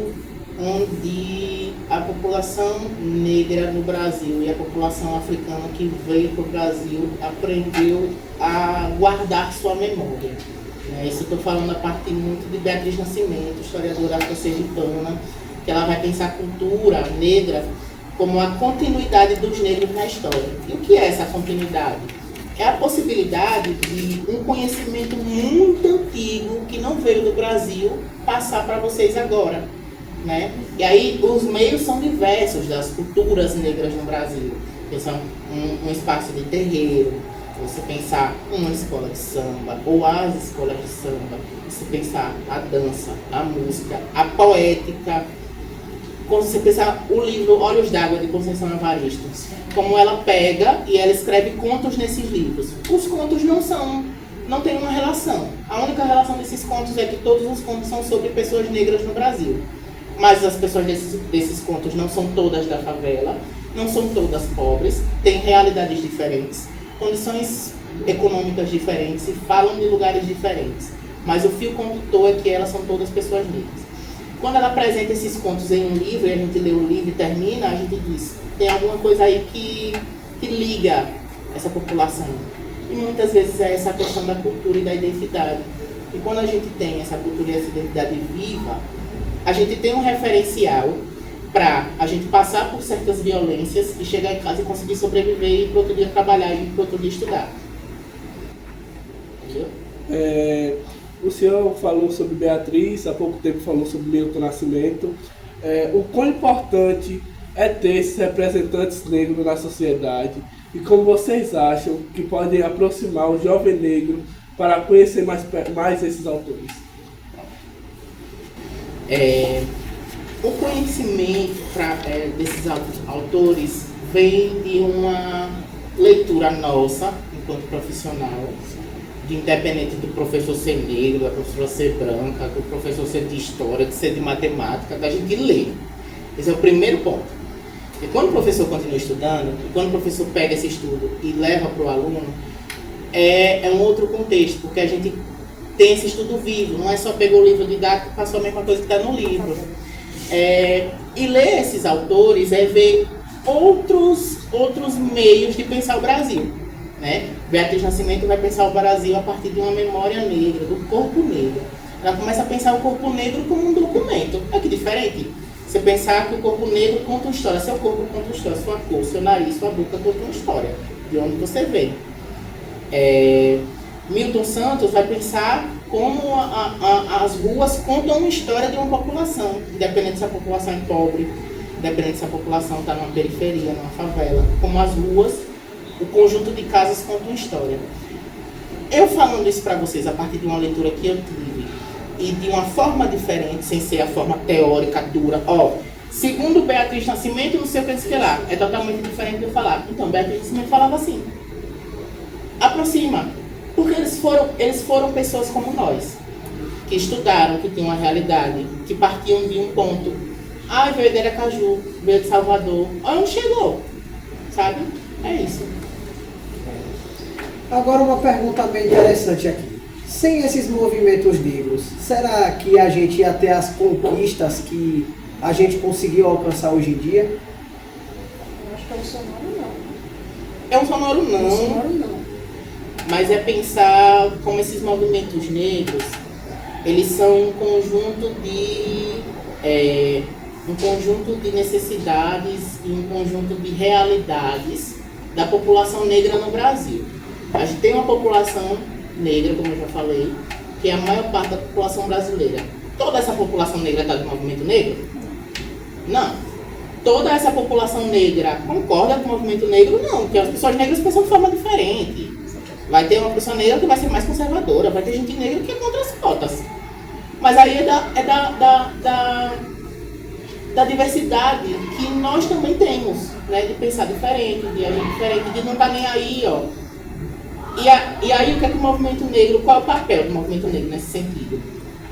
S3: onde a população negra no Brasil e a população africana que veio para o Brasil aprendeu a guardar sua memória. Isso eu estou falando a partir muito de Beatriz Nascimento, historiadora afro-sergipana, que ela vai pensar a cultura negra como a continuidade dos negros na história. E o que é essa continuidade? É a possibilidade de um conhecimento muito antigo que não veio do Brasil passar para vocês agora, né? E aí os meios são diversos das culturas negras no Brasil. São um espaço de terreiro, você pensar uma escola de samba ou as escolas de samba, você pensar a dança, a música, a poética. Quando você pensar o livro Olhos d'Água de Conceição Evaristo, como ela pega e ela escreve contos nesses livros. Os contos não têm uma relação. A única relação desses contos é que todos os contos são sobre pessoas negras no Brasil. Mas as pessoas desses contos não são todas da favela, não são todas pobres, têm realidades diferentes, condições econômicas diferentes e falam de lugares diferentes. Mas o fio condutor é que elas são todas pessoas negras. Quando ela apresenta esses contos em um livro, e a gente lê o livro e termina, a gente diz, tem alguma coisa aí que liga essa população. E muitas vezes é essa questão da cultura e da identidade. E quando a gente tem essa cultura e essa identidade viva, a gente tem um referencial para a gente passar por certas violências e chegar em casa e conseguir sobreviver e para outro dia trabalhar e para outro dia estudar. Entendeu?
S2: O senhor falou sobre Beatriz, há pouco tempo falou sobre Milton Nascimento. O quão importante é ter esses representantes negros na sociedade e como vocês acham que podem aproximar o jovem negro para conhecer mais esses autores?
S3: O conhecimento desses autores vem de uma leitura nossa, enquanto profissional, de independente do professor ser negro, da professora ser branca, do professor ser de história, de ser de matemática, da gente ler. Esse é o primeiro ponto. E quando o professor continua estudando, e quando o professor pega esse estudo e leva para o aluno, é um outro contexto, porque a gente tem esse estudo vivo, não é só pegar o livro didático e passar a mesma coisa que está no livro. E ler esses autores é ver outros meios de pensar o Brasil. Né? Beatriz Nascimento vai pensar o Brasil a partir de uma memória negra, do corpo negro. Ela começa a pensar o corpo negro como um documento. Olha que diferente. Você pensar que o corpo negro conta uma história. Seu corpo conta uma história, sua cor, seu nariz, sua boca conta uma história. De onde você veio. Milton Santos vai pensar como as ruas contam uma história de uma população, independente se a população é pobre, independente se a população está numa periferia, numa favela. Como as ruas, o conjunto de casas conta uma história. Eu falando isso para vocês a partir de uma leitura que eu tive e de uma forma diferente, sem ser a forma teórica, dura, segundo Beatriz Nascimento, não sei o que dizer lá, é totalmente diferente de eu falar. Então, Beatriz Nascimento falava assim, aproxima, porque eles foram pessoas como nós, que estudaram, que tinham uma realidade, que partiam de um ponto. Veio de Aracaju, veio de Salvador, onde chegou, sabe? É isso.
S1: Agora uma pergunta bem interessante aqui. Sem esses movimentos negros, será que a gente ia ter as conquistas que a gente conseguiu alcançar hoje em dia?
S4: Eu acho que é um sonoro não.
S3: É um sonoro não.
S4: Um sonoro não.
S3: Mas é pensar como esses movimentos negros, eles são um conjunto de necessidades e um conjunto de realidades da população negra no Brasil. A gente tem uma população negra, como eu já falei, que é a maior parte da população brasileira. Toda essa população negra está do movimento negro? Não. Toda essa população negra concorda com o movimento negro? Não, porque as pessoas negras pensam de forma diferente. Vai ter uma pessoa negra que vai ser mais conservadora, vai ter gente negra que é contra as cotas. Mas aí da diversidade que nós também temos, né? De pensar diferente, de agir diferente, de não estar nem aí, ó. E aí o que é que o movimento negro, qual é o papel do movimento negro nesse sentido?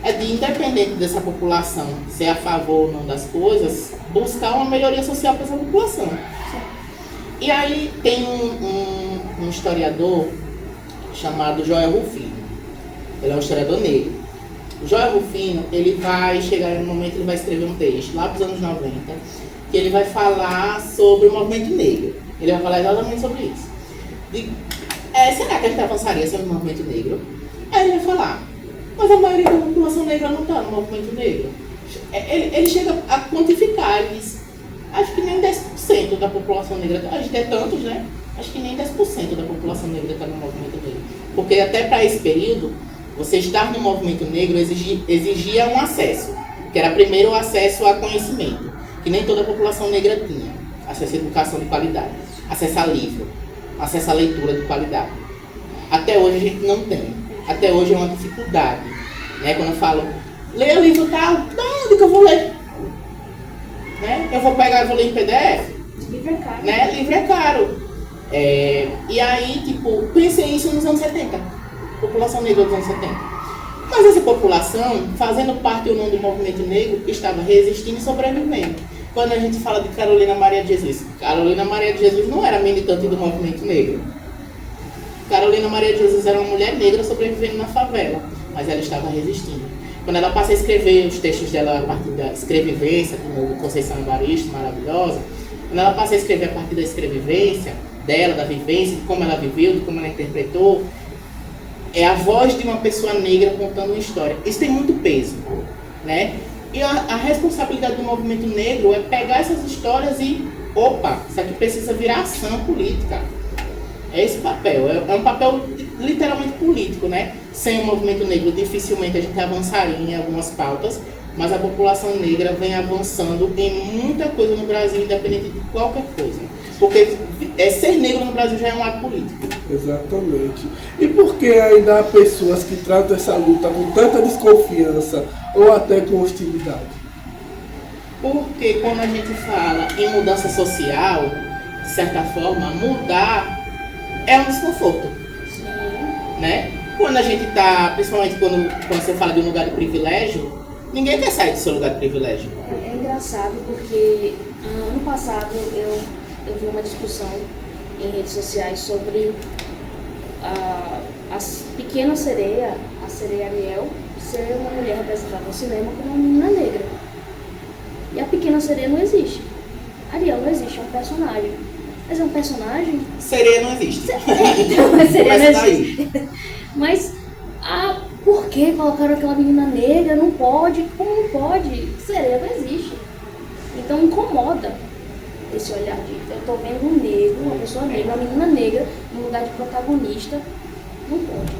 S3: É de, independente dessa população ser a favor ou não das coisas, buscar uma melhoria social para essa população. E aí tem um historiador chamado Joel Rufino. Ele é um historiador negro. O Joel Rufino, ele vai chegar em um momento, ele vai escrever um texto, lá dos anos 90, que ele vai falar sobre o movimento negro. Ele vai falar exatamente sobre isso. Será que a gente avançaria sobre o movimento negro? Aí ele vai falar, mas a maioria da população negra não está no movimento negro. Ele chega a quantificar, ele diz, acho que nem 10% da população negra, a gente é tantos, né? Acho que nem 10% da população negra está no movimento negro. Porque até para esse período, você estar no movimento negro exigia um acesso, que era primeiro o acesso a conhecimento, que nem toda a população negra tinha. Acesso à educação de qualidade, acesso a livro, acesso à leitura de qualidade. Até hoje a gente não tem. Até hoje é uma dificuldade. Né? Quando eu falo, leia livro tal, onde que eu vou ler? Né? Eu vou pegar e vou ler em PDF?
S4: Livro é caro.
S3: Né? Livro é caro. E aí, tipo, pensei isso nos anos 70. População negra dos anos 70. Mas essa população, fazendo parte ou não do movimento negro, estava resistindo e sobrevivendo. Quando a gente fala de Carolina Maria de Jesus, Carolina Maria de Jesus não era militante do movimento negro. Carolina Maria de Jesus era uma mulher negra sobrevivendo na favela, mas ela estava resistindo. Quando ela passa a escrever os textos dela a partir da escrevivência, como Conceição Evaristo, maravilhosa, quando ela passa a escrever a partir da escrevivência dela, da vivência, de como ela viveu, de como ela interpretou, é a voz de uma pessoa negra contando uma história. Isso tem muito peso, né? E a responsabilidade do movimento negro é pegar essas histórias e, isso aqui precisa virar ação política. É esse papel, é um papel literalmente político, né? Sem o movimento negro, dificilmente a gente avançaria em algumas pautas, mas a população negra vem avançando em muita coisa no Brasil, independente de qualquer coisa. Porque ser negro no Brasil já é um ato político.
S2: Exatamente. E por que ainda há pessoas que tratam essa luta com tanta desconfiança ou até com hostilidade?
S3: Porque quando a gente fala em mudança social, de certa forma, mudar é um desconforto.
S4: Sim.
S3: Né? Quando a gente está, principalmente quando você fala de um lugar de privilégio, ninguém quer sair do seu lugar de privilégio.
S4: É engraçado porque ano passado eu vi uma discussão em redes sociais sobre a pequena sereia, a sereia Ariel, ser uma mulher representada no cinema como uma menina negra. E a pequena sereia não existe. Ariel não existe, é um personagem. Mas é um personagem...
S3: Sereia não existe.
S4: Então, a sereia não existe. Mas, por que colocaram aquela menina negra? Não pode. Como não pode? Sereia não existe. Então incomoda esse olhar de... Eu tô vendo um negro, uma pessoa negra, uma menina negra, no lugar de protagonista. Não pode.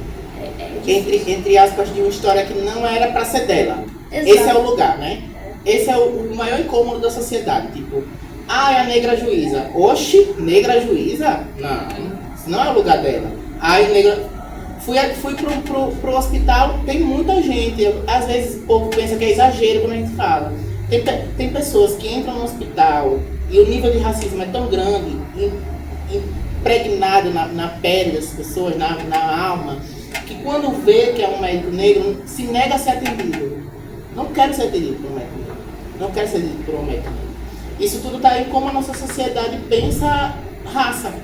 S3: Entre aspas, de uma história que não era pra ser dela.
S4: Exato.
S3: Esse é o lugar, né? Esse é o maior incômodo da sociedade. Tipo, é a negra juíza. Oxi, negra juíza? Não, isso não é o lugar dela. Negra... Fui pro hospital, tem muita gente. Às vezes o povo pensa que é exagero quando a gente fala. Tem pessoas que entram no hospital e o nível de racismo é tão grande, impregnado na pele das pessoas, na alma, que quando vê que é um médico negro, se nega a ser atendido. Não quero ser atendido por um médico negro. Não quero ser atendido por um médico negro. Isso tudo está aí como a nossa sociedade pensa raça,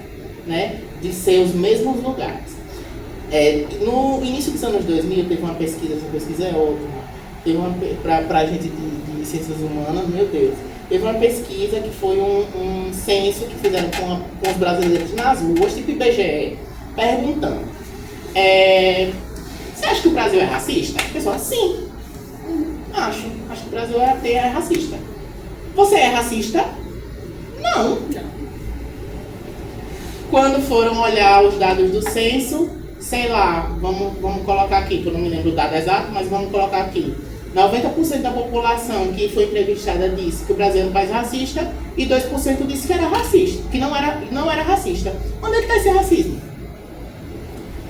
S3: né? De ser os mesmos lugares. No início dos anos 2000 teve uma pesquisa, essa pesquisa é ótima, teve para a gente de ciências humanas, meu Deus, teve uma pesquisa que foi um censo que fizeram com os brasileiros nas ruas, tipo IBGE, perguntando, você acha que o Brasil é racista? A pessoa, sim, acho que o Brasil é racista. Você é racista? Não. Quando foram olhar os dados do censo, sei lá, vamos colocar aqui, que eu não me lembro o dado exato, mas vamos colocar aqui. 90% da população que foi entrevistada disse que o Brasil era um país racista e 2% disse que era racista, que não era racista. Onde é que está esse racismo?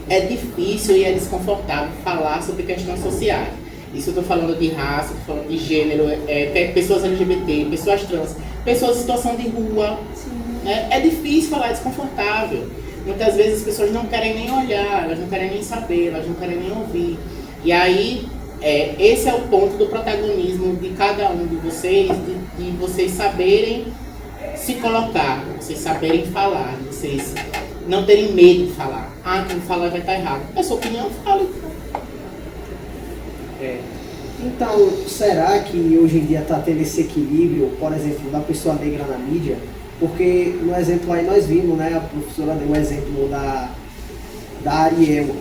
S3: É difícil e é desconfortável falar sobre questões sociais. Isso eu estou falando de raça, estou falando de gênero, pessoas LGBT, pessoas trans, pessoas em situação de rua. Né? É difícil falar, é desconfortável. Muitas vezes as pessoas não querem nem olhar, elas não querem nem saber, elas não querem nem ouvir. E aí, esse é o ponto do protagonismo de cada um de vocês, de vocês saberem se colocar, vocês saberem falar, vocês não terem medo de falar. Ah, quem falar vai estar errado. É sua opinião, fala.
S1: Então, será que hoje em dia está tendo esse equilíbrio, por exemplo, da pessoa negra na mídia? Porque no exemplo aí nós vimos, né, a professora deu o exemplo da Ariel,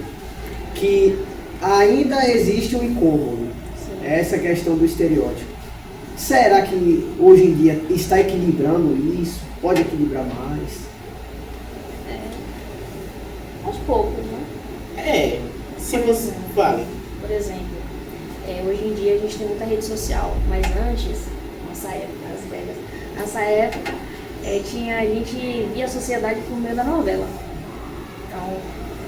S1: que ainda existe um incômodo, essa questão do estereótipo. Será que hoje em dia está equilibrando isso? Pode equilibrar mais?
S4: Aos poucos, né?
S3: Se você fala.
S4: Por exemplo, hoje em dia a gente tem muita rede social, mas antes, nossa época, as velhas, nessa época, a gente via a sociedade por meio da novela. Então,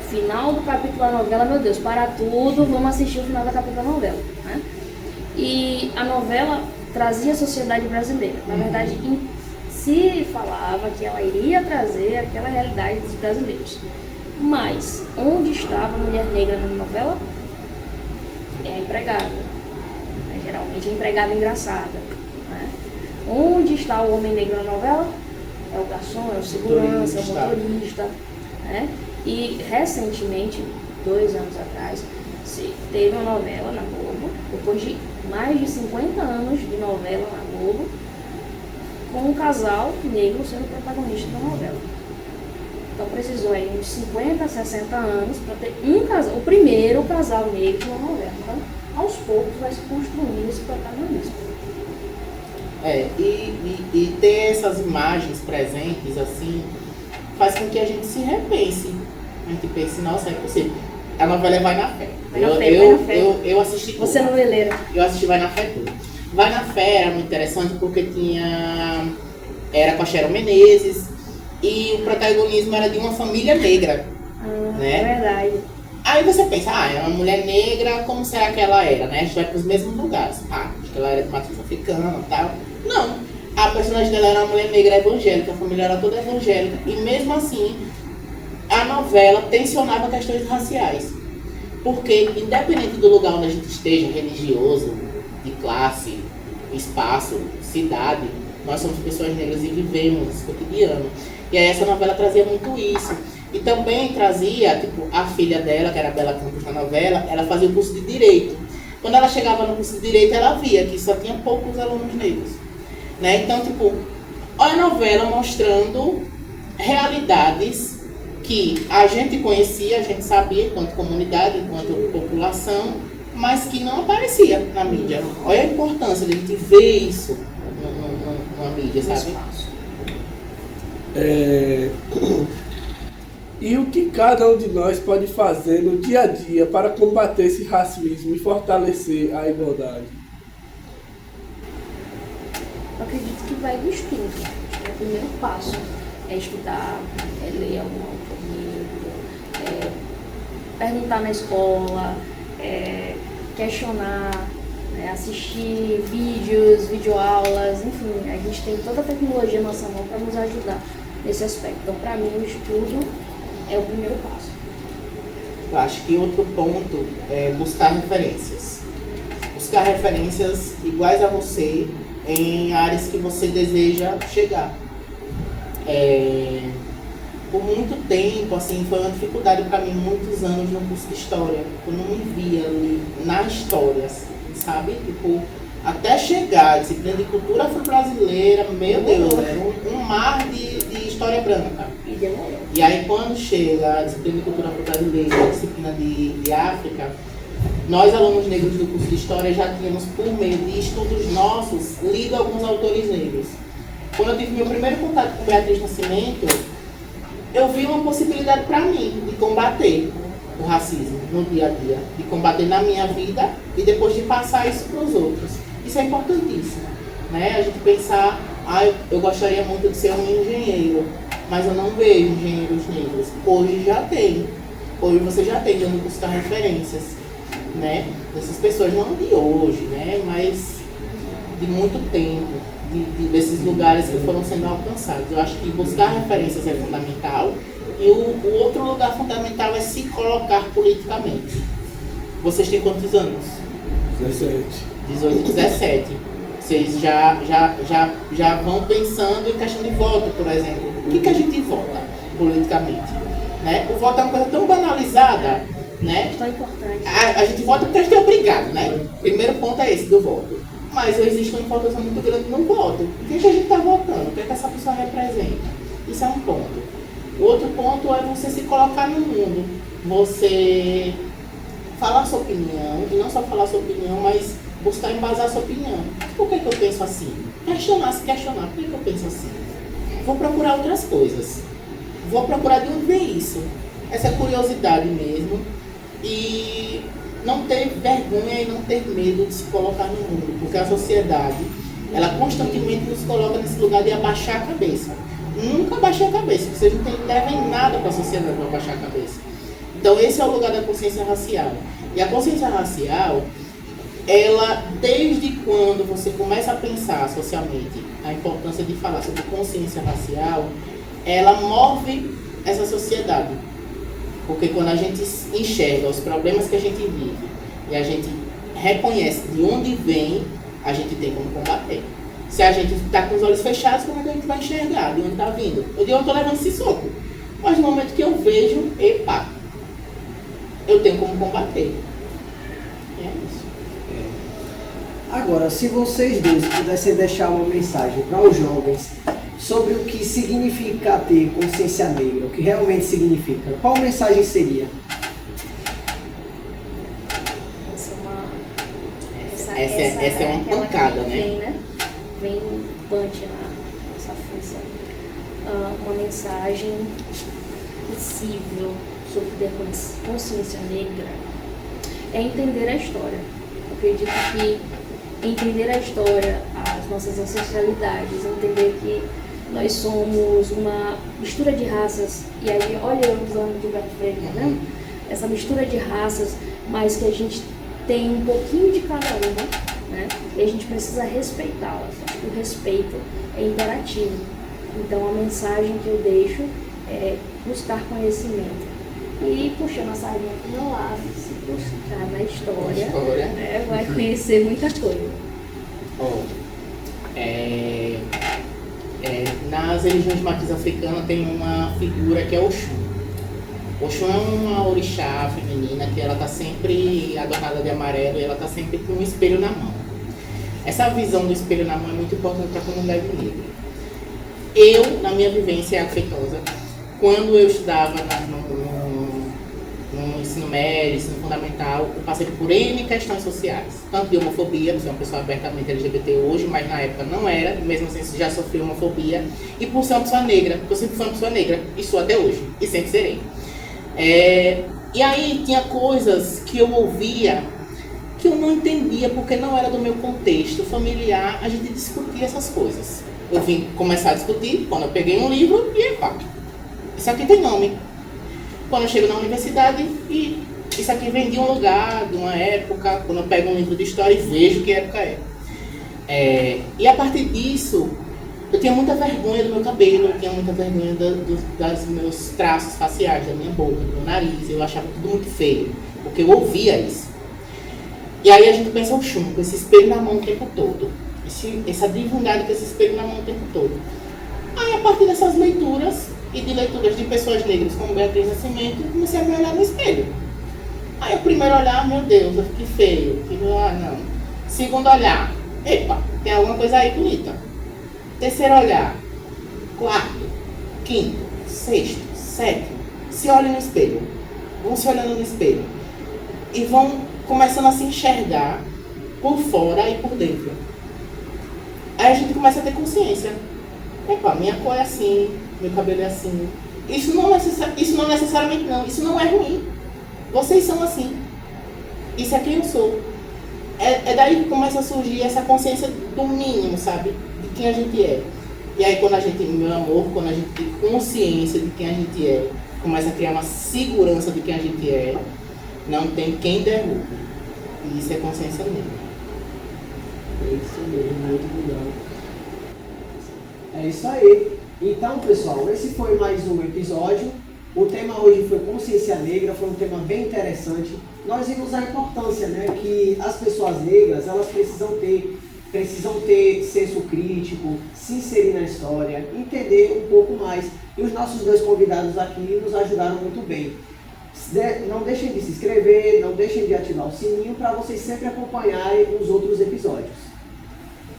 S4: final do capítulo da novela, meu Deus, para tudo, vamos assistir o final do capítulo da novela. Né? E a novela trazia a sociedade brasileira. Na verdade, se falava que ela iria trazer aquela realidade dos brasileiros. Mas, onde estava a mulher negra na novela? É a empregada. Geralmente a empregada engraçada. Né? Onde está o homem negro na novela? É o garçom, é o segurança, é o motorista. Né? E recentemente, 2 anos atrás, teve uma novela na Globo, depois de mais de 50 anos de novela na Globo, com um casal negro sendo protagonista da novela. Então precisou aí uns 50, 60 anos para ter um casal, o primeiro casal negro na novela. Então, aos poucos vai se construindo esse protagonismo.
S3: E ter essas imagens presentes assim faz com que a gente se repense. A gente pense, nossa, é possível. A novela Vai na Fé. Eu assisti tudo.
S4: Você não veleira.
S3: Eu assisti Vai na Fé tudo. Vai na Fé era muito interessante porque era com a Cheryl Menezes e o protagonismo era de uma família negra. Né?
S4: É verdade.
S3: Aí você pensa, é uma mulher negra, como será que ela era, né? A gente vai para os mesmos lugares. Acho que ela era de matriz africana e tal. Não. A personagem dela era uma mulher negra evangélica, a família era toda evangélica. E mesmo assim, a novela tensionava questões raciais. Porque, independente do lugar onde a gente esteja, religioso, de classe, espaço, cidade, nós somos pessoas negras e vivemos esse cotidiano. E aí essa novela trazia muito isso. E também trazia, tipo, a filha dela, que era a Bela Campos na novela, ela fazia o curso de Direito. Quando ela chegava no curso de Direito, ela via que só tinha poucos alunos negros. Né? Então, tipo, olha a novela mostrando realidades que a gente conhecia, a gente sabia enquanto comunidade, enquanto população, mas que não aparecia na mídia. Olha a importância de a gente ver isso na mídia, sabe?
S2: E o que cada um de nós pode fazer no dia a dia para combater esse racismo e fortalecer a igualdade?
S4: Eu acredito que vai do estudo. É o primeiro passo. É estudar, é ler algum livro, perguntar na escola, questionar, assistir vídeos, videoaulas, enfim, a gente tem toda a tecnologia na nossa mão para nos ajudar nesse aspecto. Então, para mim, o estudo é o primeiro passo.
S3: Eu acho que outro ponto é buscar referências. Buscar referências iguais a você em áreas que você deseja chegar. Por muito tempo, assim, foi uma dificuldade para mim, muitos anos no curso de História. Eu não me via ali na história, assim, sabe? Tipo, até chegar a disciplina de cultura afro-brasileira, meu Deus, era um mar de história branca. E aí quando chega a disciplina de cultura afro-brasileira, a disciplina de África, nós, alunos negros do curso de História, já tínhamos, por meio de estudos nossos, lido alguns autores negros. Quando eu tive meu primeiro contato com Beatriz Nascimento, eu vi uma possibilidade para mim de combater o racismo no dia a dia, de combater na minha vida e depois de passar isso para os outros. Isso é importantíssimo, né? A gente pensar, eu gostaria muito de ser um engenheiro, mas eu não vejo engenheiros negros. Hoje já tem. Hoje você já tem onde buscar referências, né? Dessas pessoas, não de hoje, né? Mas de muito tempo, desses lugares que foram sendo alcançados. Eu acho que buscar referências é fundamental. E o outro lugar fundamental é se colocar politicamente. Vocês têm quantos anos?
S2: 17.
S3: 18, 17. Vocês já vão pensando em questão de voto, por exemplo. O que a gente vota politicamente? Né? O voto é uma coisa tão banalizada, né?
S4: Tão importante.
S3: A gente vota porque a gente é obrigado, né? Primeiro ponto é esse do voto. Mas existe uma importância muito grande no voto. O que a gente está votando? O que essa pessoa representa? Isso é um ponto. O outro ponto é você se colocar no mundo. Você falar sua opinião, e não só falar sua opinião, mas buscar embasar sua opinião. Por que eu penso assim? Se questionar. Por que eu penso assim? Vou procurar outras coisas. Vou procurar de onde vem isso. Essa curiosidade mesmo. E não ter vergonha e não ter medo de se colocar no mundo. Porque a sociedade, ela constantemente nos coloca nesse lugar de abaixar a cabeça. Nunca abaixei a cabeça. Vocês não devem nada para a sociedade para abaixar a cabeça. Então esse é o lugar da consciência racial. E a consciência racial, ela, desde quando você começa a pensar socialmente a importância de falar sobre consciência racial, ela move essa sociedade. Porque quando a gente enxerga os problemas que a gente vive e a gente reconhece de onde vem, a gente tem como combater. Se a gente está com os olhos fechados, como é que a gente vai enxergar de onde está vindo? Eu estou levando esse soco. Mas no momento que eu vejo, epa, eu tenho como combater. E é isso.
S1: Agora, se vocês dois pudessem deixar uma mensagem para os jovens sobre o que significa ter consciência negra, o que realmente significa, qual mensagem seria?
S3: Essa é uma pancada,
S4: né? Vem punch nessa força. Uma mensagem possível sobre ter consciência negra é entender a história. Eu acredito que entender a história, as nossas ancestralidades, entender que nós somos uma mistura de raças, e aí olha eu usando Gilberto Freire, né? Essa mistura de raças, mas que a gente tem um pouquinho de cada uma, né? E a gente precisa respeitá-las. O respeito é imperativo. Então a mensagem que eu deixo é buscar conhecimento. E puxando a sardinha para o meu lado, se buscar na história, né, vai conhecer muita coisa.
S3: Nas religiões de matriz africana tem uma figura que é Oxum. Oxum é uma orixá feminina que ela está sempre adornada de amarelo e ela está sempre com um espelho na mão. Essa visão do espelho na mão é muito importante para a comunidade negra. Eu, na minha vivência afetuosa, quando eu estudava no ensino médio, ensino fundamental, eu passei por N questões sociais. Tanto de homofobia, eu sou uma pessoa abertamente LGBT hoje, mas na época não era, mesmo assim já sofri homofobia. E por ser uma pessoa negra, porque eu sempre fui uma pessoa negra, e sou até hoje, e sempre serei. E aí tinha coisas que eu ouvia que eu não entendia, porque não era do meu contexto familiar, a gente discutia essas coisas. Eu vim começar a discutir quando eu peguei um livro e pá, isso aqui tem nome. Quando eu chego na universidade e isso aqui vem de um lugar, de uma época, quando eu pego um livro de história e vejo que época é. E a partir disso, eu tinha muita vergonha do meu cabelo, eu tinha muita vergonha dos meus traços faciais, da minha boca, do meu nariz, eu achava tudo muito feio, porque eu ouvia isso. E aí a gente pensa o Oxum, com esse espelho na mão o tempo todo, essa divindade com esse espelho na mão o tempo todo. Aí a partir dessas leituras, e de leituras de pessoas negras como Beatriz Nascimento, eu comecei a me olhar no espelho. Aí o primeiro olhar, meu Deus, que feio, não. Segundo olhar, epa, tem alguma coisa aí bonita. Terceiro olhar, quarto, quinto, sexto, sétimo, se olhem no espelho, vão se olhando no espelho e vão começando a se enxergar por fora e por dentro. Aí a gente começa a ter consciência. Epa, minha cor é assim, meu cabelo é assim, Isso não necessariamente não, isso não é ruim. Vocês são assim. Isso é quem eu sou. É daí que começa a surgir essa consciência do mínimo, sabe? De quem a gente é. E aí quando a gente, meu amor, quando a gente tem consciência de quem a gente é, começa a criar uma segurança de quem a gente é, não tem quem derrube. E isso é consciência mesmo.
S1: É isso mesmo, muito legal. É isso aí. Então, pessoal, esse foi mais um episódio. O tema hoje foi consciência negra, foi um tema bem interessante. Nós vimos a importância, né, que as pessoas negras, elas precisam ter senso crítico, se inserir na história, entender um pouco mais. E os nossos dois convidados aqui nos ajudaram muito bem. Não deixem de se inscrever, não deixem de ativar o sininho para vocês sempre acompanharem os outros episódios.